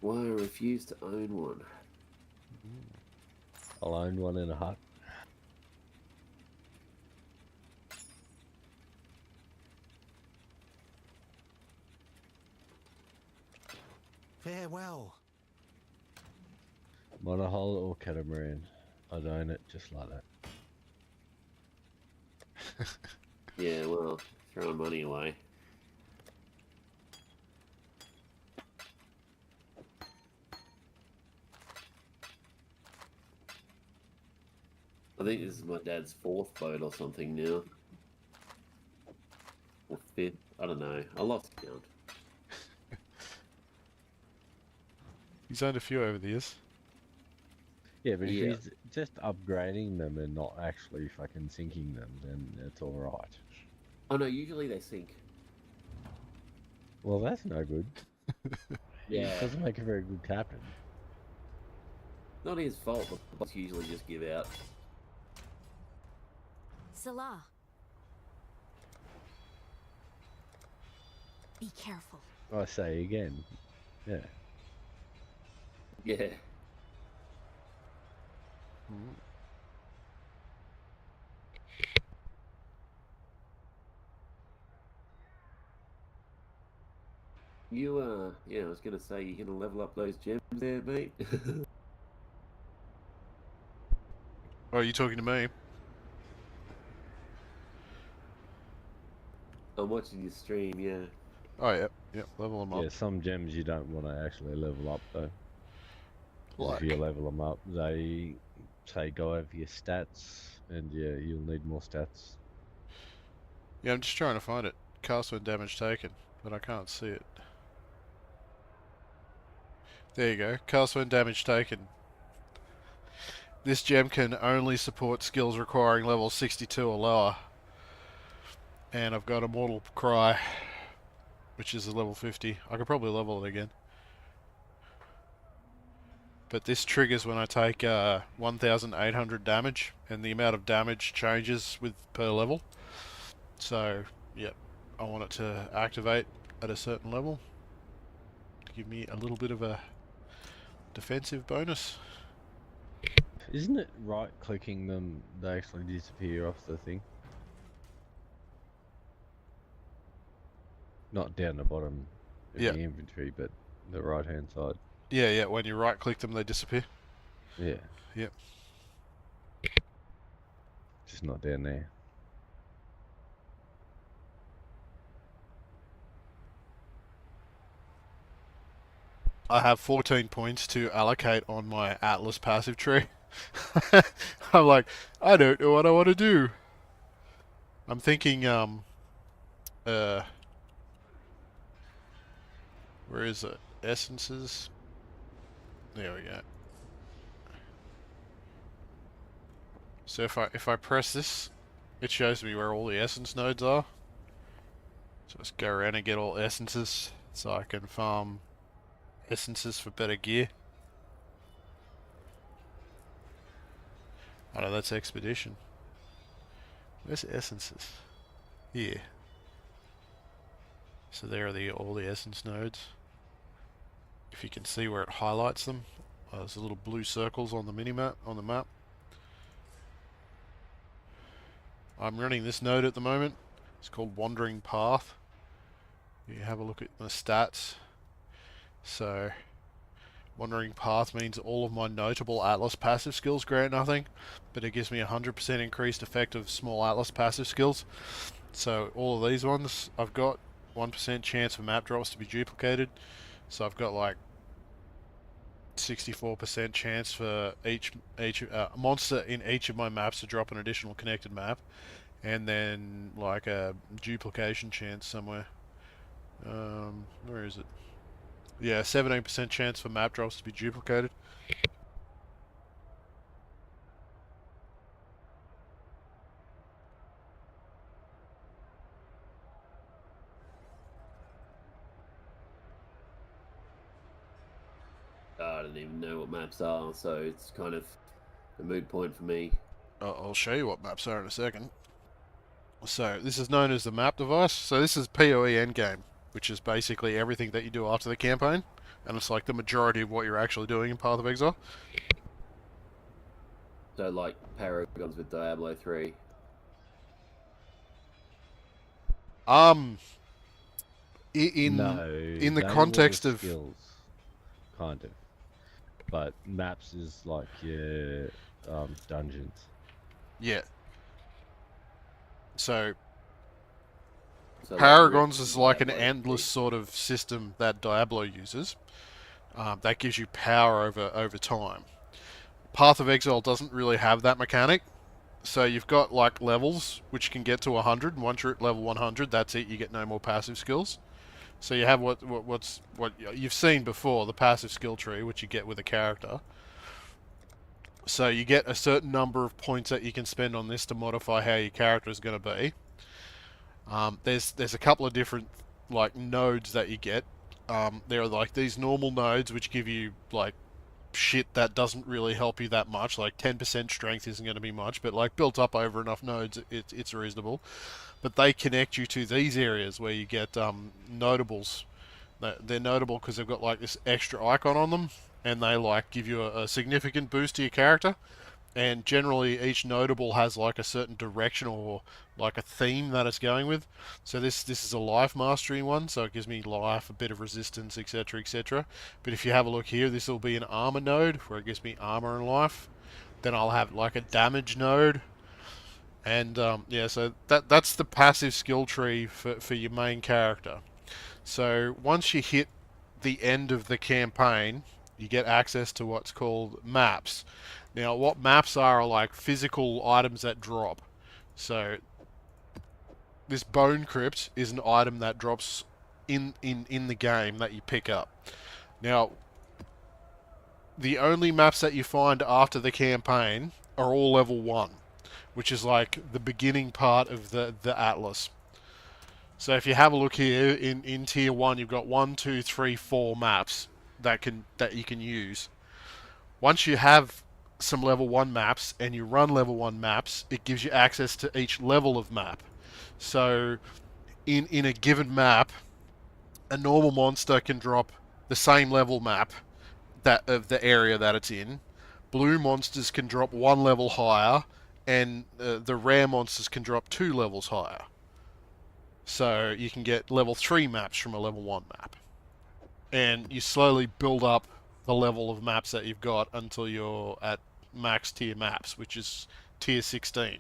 Why I refuse to own one? I'll own one in a hut. Farewell. Monohull or catamaran. I'd own it just like that. Yeah, well, throwing money away. I think this is my dad's 4th boat or something now. Or 5th. I don't know. I lost count. He's owned a few over the years. Yeah, but if Yeah. he's just upgrading them and not actually fucking sinking them, then it's alright. Oh no, usually they sink. Well, that's no good. Yeah. Doesn't make a very good captain. Not his fault, but the boats usually just give out. Salah. Be careful. I say again. Yeah. Yeah. Yeah, I was gonna say, you're gonna level up those gems there, mate? Oh, are you talking to me? I'm watching your stream, yeah. Oh, yeah. Yep, level them up. Yeah, some gems you don't want to actually level up though. 'Cause Like, if you level them up, they say go over your stats, and yeah, you'll need more stats. yeah, I'm just trying to find it. Cast when damage taken, but I can't see it. There you go. Cast when damage taken. This gem can only support skills requiring level 62 or lower. And I've got a Mortal Cry, which is a level 50. I could probably level it again. But this triggers when I take 1,800 damage, and the amount of damage changes with per level. So, yep, I want it to activate at a certain level to give me a little bit of a defensive bonus. Isn't it right clicking them, they actually disappear off the thing? Not down the bottom of Yeah. the inventory, but the right hand side. Yeah, yeah, when you right click them, they disappear. Yeah. Yep. Just not down there. I have 14 points to allocate on my Atlas passive tree. I'm like, I don't know what I want to do. I'm thinking, where is it? Essences? There we go. So if I press this, it shows me where all the essence nodes are. So let's go around and get all essences so I can farm essences for better gear. Oh no, that's expedition. Where's essences? Here. So there are all the essence nodes. If you can see where it highlights them, there's little blue circles on the minimap on the map. I'm running this node at the moment. It's called Wandering Path. You have a look at the stats. So Wandering Path means all of my notable Atlas passive skills grant nothing, but it gives me 100% increased effect of small Atlas passive skills. So all of these ones, I've got 1% chance for map drops to be duplicated. So I've got like 64% chance for each monster in each of my maps to drop an additional connected map, and then like a duplication chance somewhere. Where is it? Yeah, 17% chance for map drops to be duplicated. I don't even know what maps are, so it's kind of a moot point for me. I'll show you what maps are in a second. So this is known as the map device. So this is PoE endgame, which is basically everything that you do after the campaign, and it's like the majority of what you're actually doing in Path of Exile. So like Paragons with Diablo 3. No, In the they context were of skills, kind of. But maps is like your dungeons. yeah. So So Paragons like is like an Diablo endless 3. sort of system that Diablo uses. That gives you power over time. Path of Exile doesn't really have that mechanic. So you've got like levels which can get to 100, and once you're at level 100, that's it. You get no more passive skills. So you have what you've seen before, the passive skill tree, which you get with a character. So you get a certain number of points that you can spend on this to modify how your character is going to be. There's a couple of different like nodes that you get. There are like these normal nodes which give you like shit that doesn't really help you that much. Like 10% strength isn't going to be much, but like built up over enough nodes, it's reasonable. But they connect you to these areas where you get notables. They're notable because they've got like this extra icon on them, and they like give you a significant boost to your character. And generally, each notable has like a certain direction or like a theme that it's going with. So this is a life mastery one, so it gives me life, a bit of resistance, etc., etc. But if you have a look here, this will be an armor node where it gives me armor and life. Then I'll have like a damage node, and yeah, so that's the passive skill tree for your main character. So once you hit the end of the campaign, you get access to what's called maps. Now, what maps are like physical items that drop. So this bone crypt is an item that drops in the game that you pick up. Now, the only maps that you find after the campaign are all level 1, which is like the beginning part of the Atlas. So if you have a look here in tier 1, you've got 1, 2, 3, 4 maps that you can use. Once you have some level 1 maps and you run level 1 maps, it gives you access to each level of map. So in a given map, a normal monster can drop the same level map that of the area that it's in. Blue monsters can drop 1 level higher, and the rare monsters can drop 2 levels higher. So you can get level 3 maps from a level 1 map. And you slowly build up the level of maps that you've got until you're at max tier maps, which is tier 16.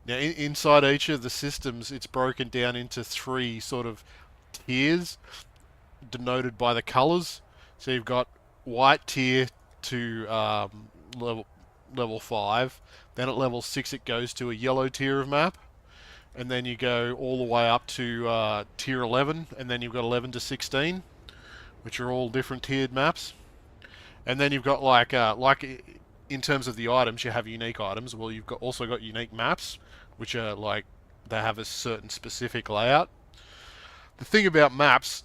Now, inside each of the systems, it's broken down into 3 sort of tiers, denoted by the colors. So you've got white tier to level 5. Then at level 6, it goes to a yellow tier of map. And then you go all the way up to tier 11, and then you've got 11 to 16, which are all different tiered maps. And then you've got like in terms of the items, you have unique items. Well, you've also got unique maps, which are like they have a certain specific layout. The thing about maps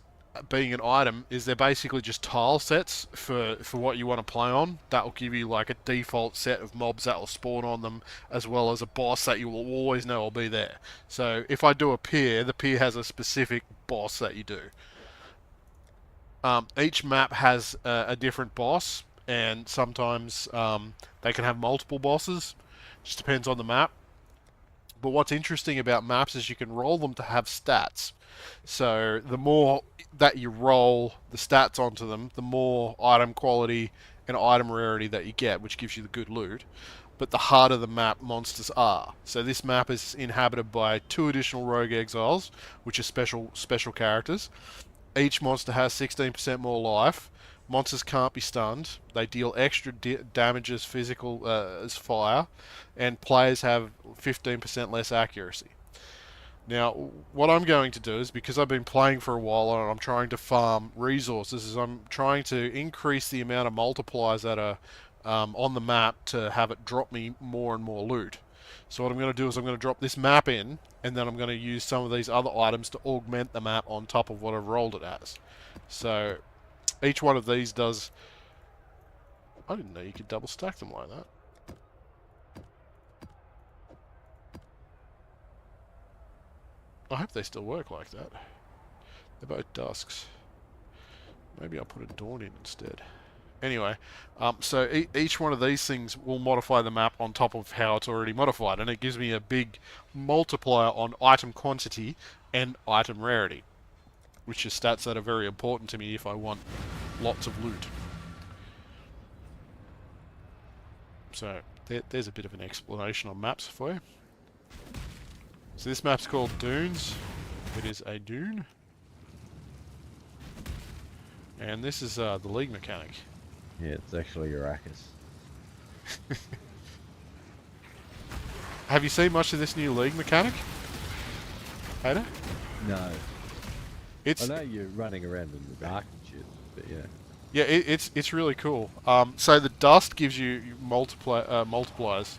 being an item is they're basically just tile sets for what you want to play on. That will give you like a default set of mobs that will spawn on them, as well as a boss that you will always know will be there. So if I do a pier, the pier has a specific boss that you do. Each map has a different boss, and sometimes they can have multiple bosses. Just depends on the map. But what's interesting about maps is you can roll them to have stats. So the more that you roll the stats onto them, the more item quality and item rarity that you get, which gives you the good loot. But the harder the map monsters are. So this map is inhabited by 2 additional rogue exiles, which are special characters. Each monster has 16% more life. Monsters can't be stunned. They deal extra damage as physical as fire, and players have 15% less accuracy. Now, what I'm going to do is, because I've been playing for a while and I'm trying to farm resources, is I'm trying to increase the amount of multipliers that are on the map to have it drop me more and more loot. So what I'm going to do is I'm going to drop this map in, and then I'm going to use some of these other items to augment the map on top of what I've rolled it as. So each one of these does... I didn't know you could double stack them like that. I hope they still work like that. They're both dusks. Maybe I'll put a dawn in instead. Anyway, so each one of these things will modify the map on top of how it's already modified, and it gives me a big multiplier on item quantity and item rarity, which are stats that are very important to me if I want lots of loot. So there's a bit of an explanation on maps for you. So this map's called Dunes. It is a dune. And this is the league mechanic. Yeah, it's actually Arrakis. Have you seen much of this new league mechanic, Ada? No. It's... I know you're running around in the dark and shit, but yeah. Yeah, it's really cool. So the dust gives you multipliers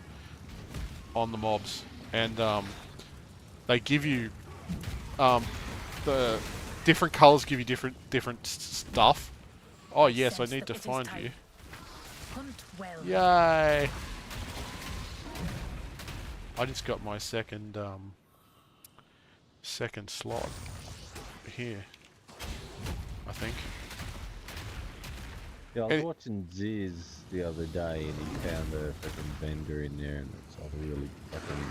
on the mobs, and they give you the different colors give you different stuff. Oh yes, I need to find you. Hunt well. Yay! I just got my second slot here, I think. Yeah, I was watching Ziz the other day, and he found a fucking vendor in there, and it's like a really fucking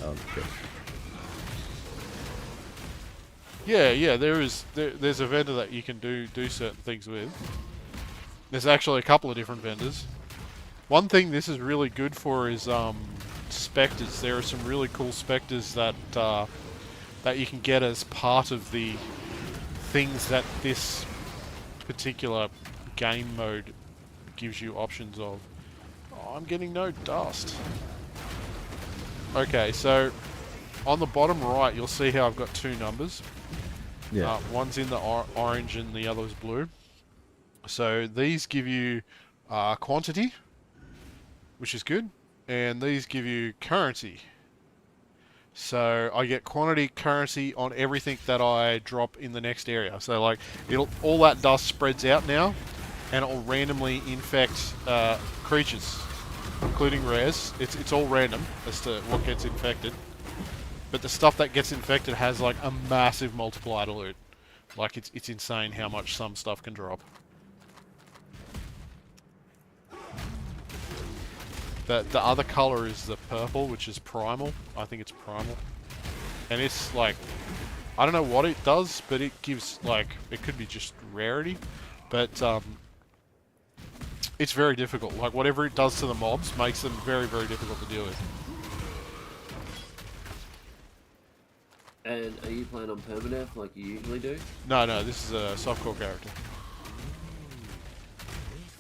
OP shop. Yeah, there's a vendor that you can do certain things with. There's actually a couple of different vendors. One thing this is really good for is specters. There are some really cool specters that that you can get as part of the things that this particular game mode gives you options of. Oh, I'm getting no dust. Okay, so on the bottom right, you'll see how I've got 2 numbers. Yeah. One's in the orange and the other's blue. So these give you quantity, which is good, and these give you currency. So I get quantity, currency on everything that I drop in the next area. So like, all that dust spreads out now, and it'll randomly infect creatures, including rares. It's all random as to what gets infected. But the stuff that gets infected has like a massive multiplier to loot. Like it's insane how much some stuff can drop. The other color is the purple, which is primal. I think it's primal. And it's like, I don't know what it does, but it gives like, it could be just rarity. But it's very difficult. Like whatever it does to the mobs makes them very, very difficult to deal with. And are you playing on permadeath like you usually do? No, this is a softcore character.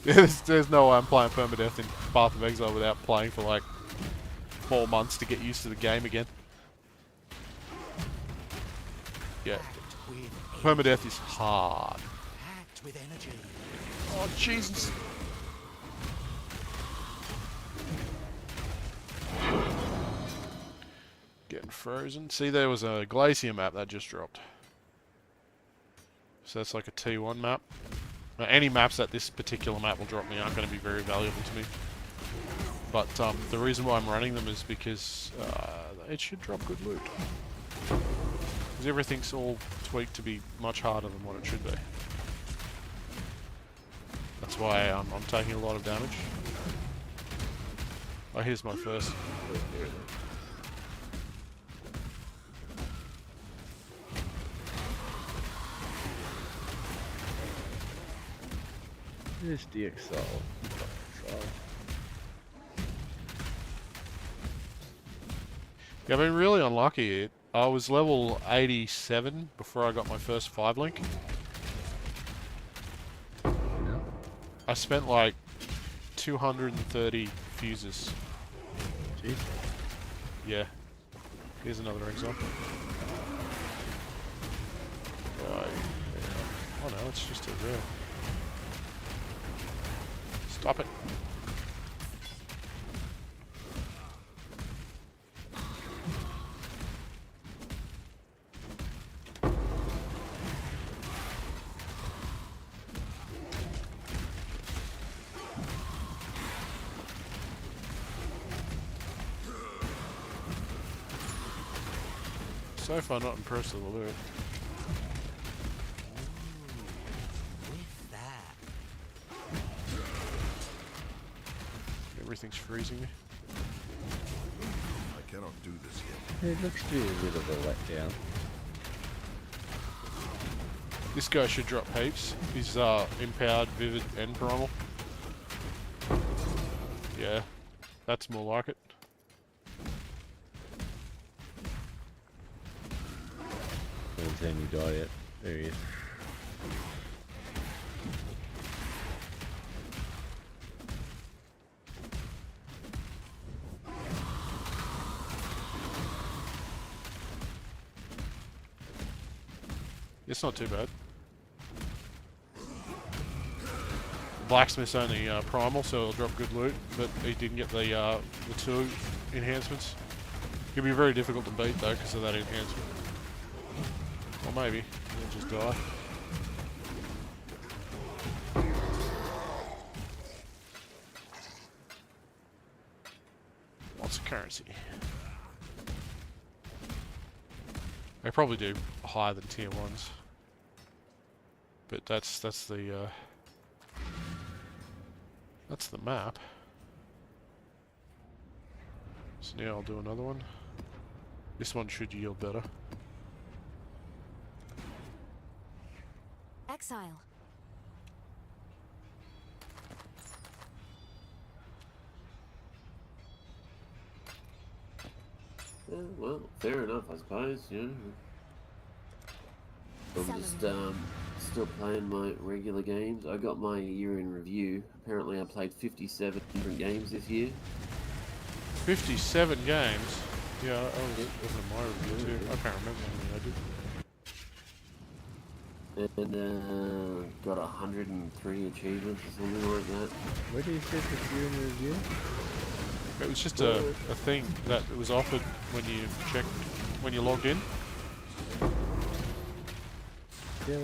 There's no way I'm playing permadeath in Path of Exile without playing for like 4 months to get used to the game again. Yeah. Permadeath is hard. Oh, Jesus. Getting frozen. See, there was a glacier map that just dropped. So that's like a T1 map. Now, any maps that this particular map will drop me aren't going to be very valuable to me. But the reason why I'm running them is because it should drop good loot. Because everything's all tweaked to be much harder than what it should be. That's why I'm taking a lot of damage. Oh, here's my first. This the Exile. Yeah, I've been really unlucky. I was level 87 before I got my first 5 link. Yeah. I spent like 230 fuses. Jeez. Yeah. Here's another example. Right. Oh no, it's just a real. Stop it. So far, not impressed with the loot. Everything's freezing me. I cannot do this yet. It looks to be a bit of a letdown. This guy should drop heaps. He's empowered, vivid, and primal. Yeah, that's more like it. Haven't seen you die yet. There he is. It's not too bad. Blacksmith's only primal, so it'll drop good loot, but he didn't get the 2 enhancements. It'll be very difficult to beat though because of that enhancement. Or maybe he'll just die. Lots of currency. They probably do higher than tier 1s. But that's the map. So now I'll do another one. This one should yield better. Exile. Yeah, well, fair enough, I suppose. You know. I'm just still playing my regular games. I got my year in review. Apparently, I played 57 different games this year. 57 games? Yeah, I was looking at my review too. I can't remember how many I did. And got 103 achievements or something like that. Where do you set this year in review? It was just a thing that was offered when you checked, when you logged in. Yeah,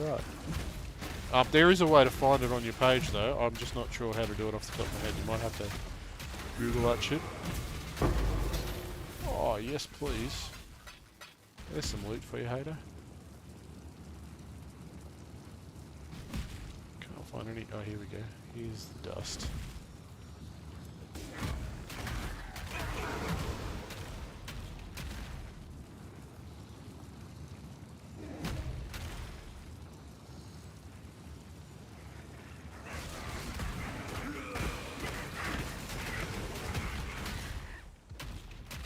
right. There is a way to find it on your page though. I'm just not sure how to do it off the top of my head. You might have to Google that shit. Oh, yes please. There's some loot for you, hater. Can't find any. Oh, here we go. Here's the dust.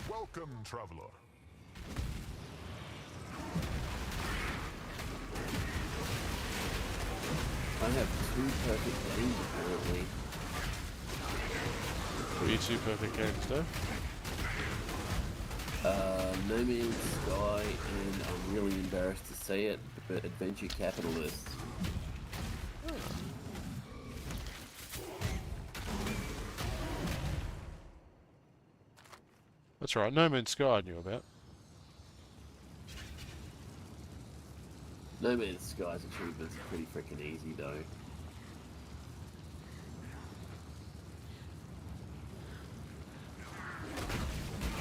Welcome, traveler. I have 2 perfect games apparently. What are your 2 perfect games, though? No Man's Sky and I'm really embarrassed to say it, but Adventure Capitalist. That's right. No Man's Sky I knew about. No Man's Sky's achievements are pretty freaking easy though.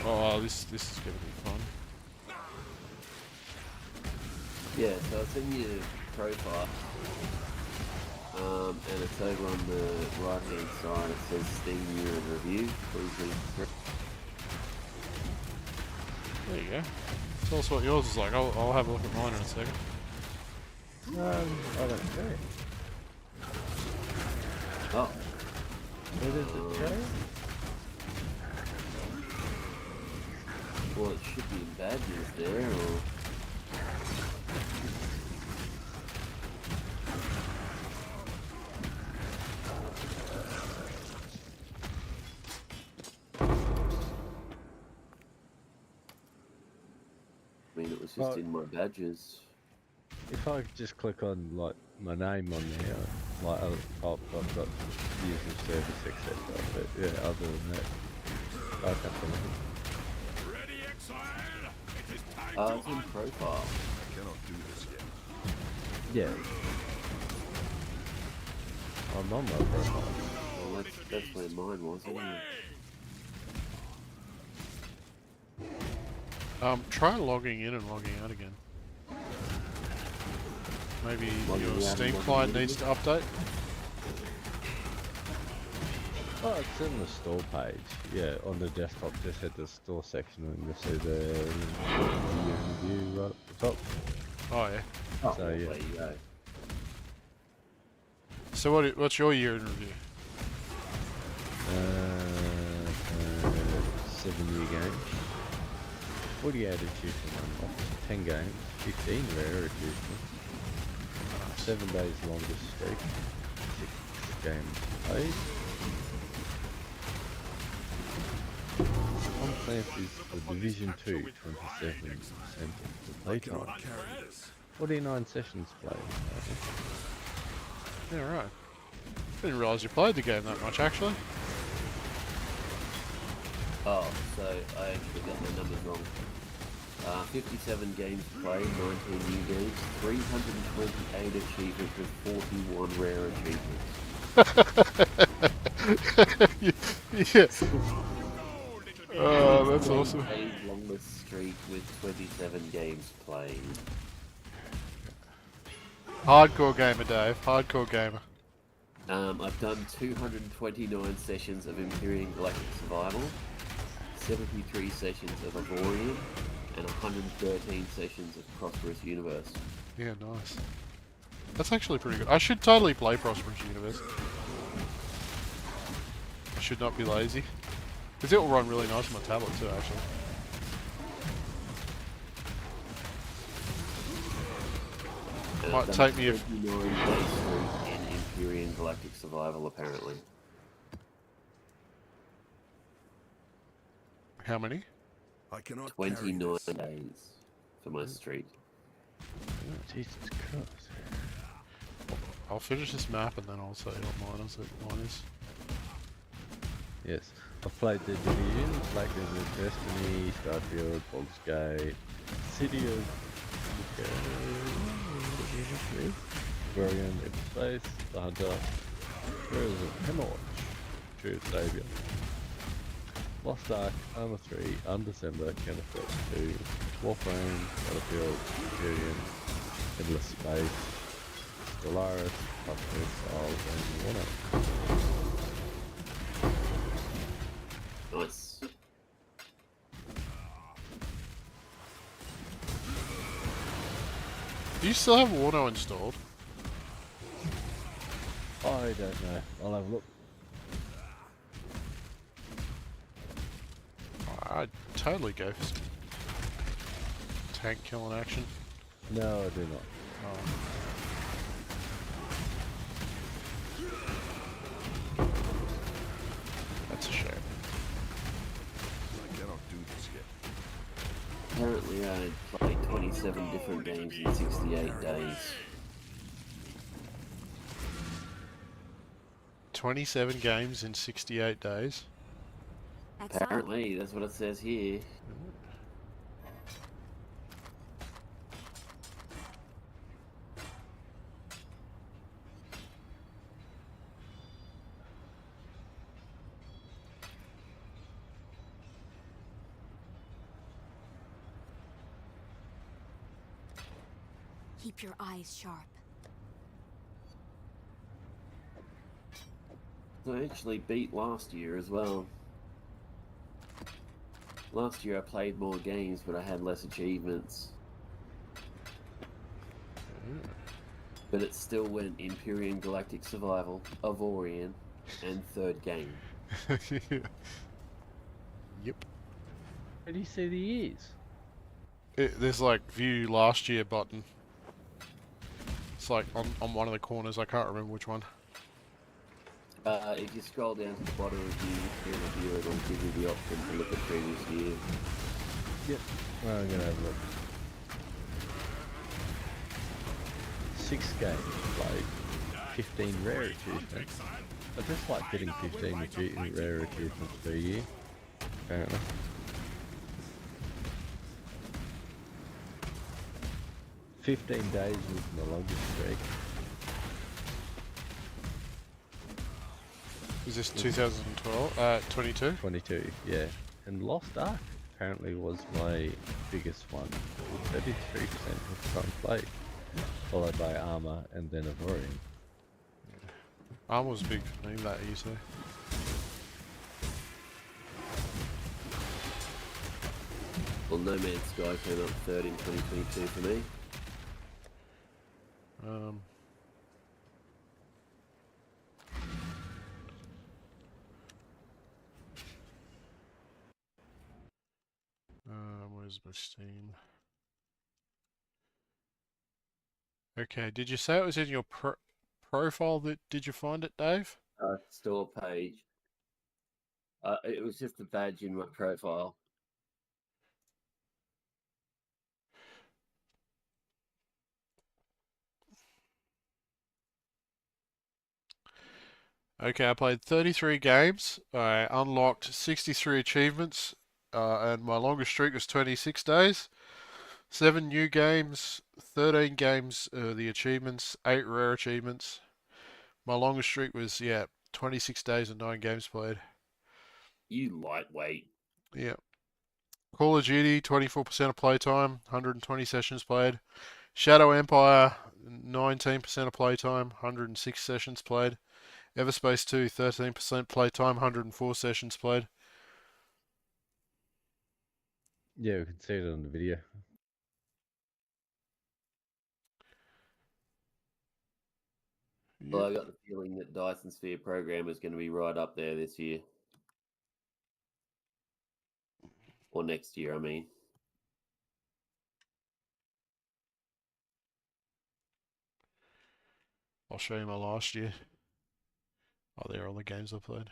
Oh, this is gonna be fun. Yeah, so it's in your profile. And it's over on the right hand side. It says Steam Year in Review. Please read. There you go. Tell us what yours is like. I'll have a look at mine in a second. I don't care. Oh, Where does it go? well, it should be in badges there, or... I mean, it was just Well, in my badges. if I just click on like my name on there, like I've got user service etc. But yeah, other than that, I have to look. Ready, Exile? It is time It's in profile. I cannot do this yet. Yeah. I'm on my profile. Well, that's where mine was, anyway. Try logging in and logging out again. Maybe Logging your out and Steam logging client in needs to update. Oh, it's in the store page. Yeah, on the desktop, just hit the store section and you'll see the review right at the top. Oh yeah. Oh, So, well, yeah. there you go. So what's your year in review? 7-year game. 48 achievement unlocked, 10 games, 15 rare achievements, 7 days longest streak, 6 games played. On plan is the Division 2 27% of the playtime. 49 sessions played. Yeah, right. Didn't realise you played the game that much, actually. Oh, so I actually got my numbers wrong. 57 games played, 19 new games, 328 achievements with 41 rare achievements. Yeah. Oh, that's awesome. Days longest streak with 27 games played. Hardcore gamer, Dave. Hardcore gamer. I've done 229 sessions of Empyrean Galactic Survival, 73 sessions of Avorian, and 113 sessions of Prosperous Universe. Yeah, nice. That's actually pretty good. I should totally play Prosperous Universe. I should not be lazy. Because it will run really nice on my tablet too, actually. And Might I've done take me a 29-day streak in Empyrean Galactic Survival, apparently. How many? I cannot carry 29 this. days for my streak. Jesus Christ. I'll finish this map and then I'll say what mine is. Yes. I've played the Division, Black Desert, Destiny, Starfield, Baldur's Gate, City of Guardian, Space, The Hunter, where is it? Hemorrhage, True Savior, Lost Ark, Armor 3, Undecember, Counterfeit 2, Warframe, Battlefield, Imperium, Endless Space, Stellaris, Puppet, Exiles, and Warner. Nice. Do you still have Warno installed? I don't know. I'll have a look. I'd totally go for some tank killing action. No, I do not. Oh. That's a shame. I cannot do this yet. Apparently I played 27 different games in 68 days. 27 games in 68 days. Exile. Apparently, that's what it says here. Keep your eyes sharp. So I actually beat last year as well. Last year I played more games, but I had less achievements. But it still went Imperium Galactic Survival, Avorian, and third game. Yep. Where do you see the years? There's like view last year button. It's like on one of the corners. I can't remember which one. If you scroll down to the bottom of the review, it'll give you the option to look at previous years. Yep. Well, I'm gonna have a look. 6 games played, 15 rare achievements. I just like getting 15 rare achievements per year, apparently. "15 days was my longest streak." Is this 2012? 22? 22, yeah. And Lost Ark apparently was my biggest one, with 33% of the time played, followed by Armour and then Avorion. Armor was big for me that year, so. Well, No Man's Sky came up third in 2022 for me. Where's my Steam? Okay, did you say it was in your profile? Did you find it, Dave? Store page. It was just a badge in my profile. Okay, I played 33 games. I unlocked 63 achievements, and my longest streak was 26 days. 7 new games, 13 games, the achievements, 8 rare achievements. My longest streak was, 26 days and 9 games played. You lightweight. Yeah. Call of Duty, 24% of playtime, 120 sessions played. Shadow Empire, 19% of playtime, 106 sessions played. Everspace 2, 13% playtime, 104 sessions played. Yeah, we can see it on the video. Well, Yep. I got the feeling that Dyson Sphere program is going to be right up there this year. Or next year, I mean. I'll show you my last year. Oh, there are all the games I played.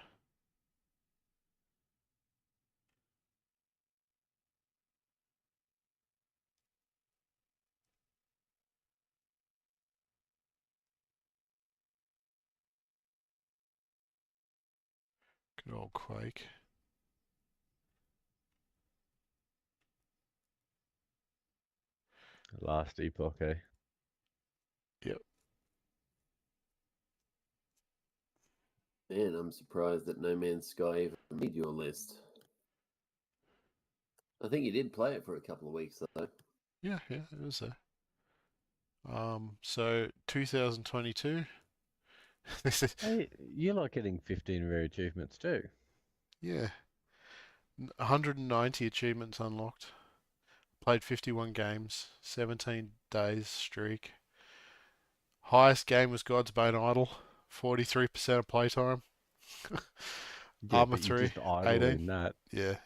Good old Quake. Last epoch, eh? Yep. Man, I'm surprised that No Man's Sky even made your list. I think you did play it for a couple of weeks, though. Yeah, it was there. So 2022. This is, Hey, you like getting 15 rare achievements too. yeah, 190 achievements unlocked. Played 51 games, 17 days streak. Highest game was God's Bane Idol, 43% of playtime. Yeah, Armor but you're 3, just idle 18. in that. Yeah.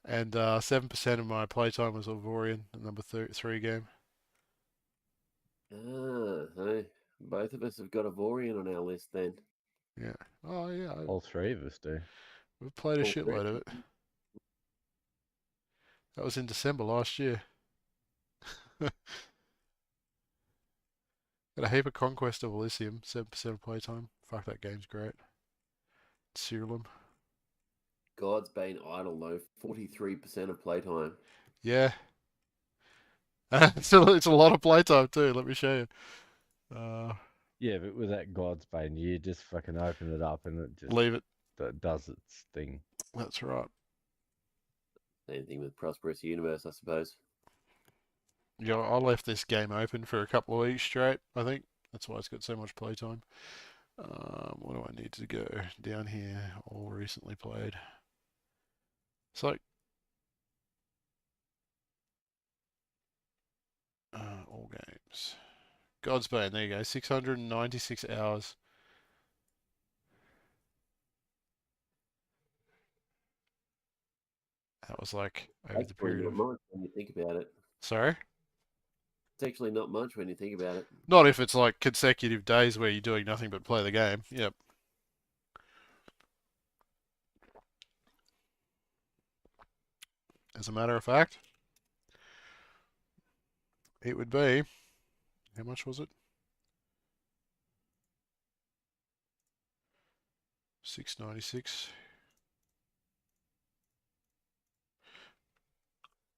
And 7% of my playtime was Avorion, the number 3 game. Hey, both of us have got Avorion on our list then. Yeah. Oh, yeah. All 3 of us do. We've played a All three. shitload of it. That was in December last year. Got a heap of Conquest of Elysium, 7% of playtime. Fuck, that game's great. Serialum. God's Bane Idol, though, 43% of playtime. Yeah. It's a lot of playtime too, let me show you. Yeah, but with that God's Bane, you just fucking open it up and it just Leave it. does its thing. That's right. Same thing with Prosperous Universe, I suppose. Yeah, I left this game open for a couple of weeks straight, I think. That's why it's got so much playtime. What do I need to go down here? All recently played. It's like all games. Godsbane, there you go. 696 hours. That was like over That's the really period not of... much when you think about it. Sorry? It's actually not much when you think about it. Not if it's like consecutive days where you're doing nothing but play the game. Yep. As a matter of fact, it would be... How much was it? 696.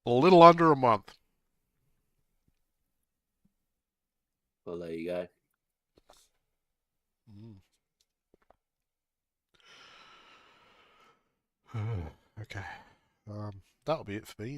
A little under a month. Well, there you go. Okay. That'll be it for me.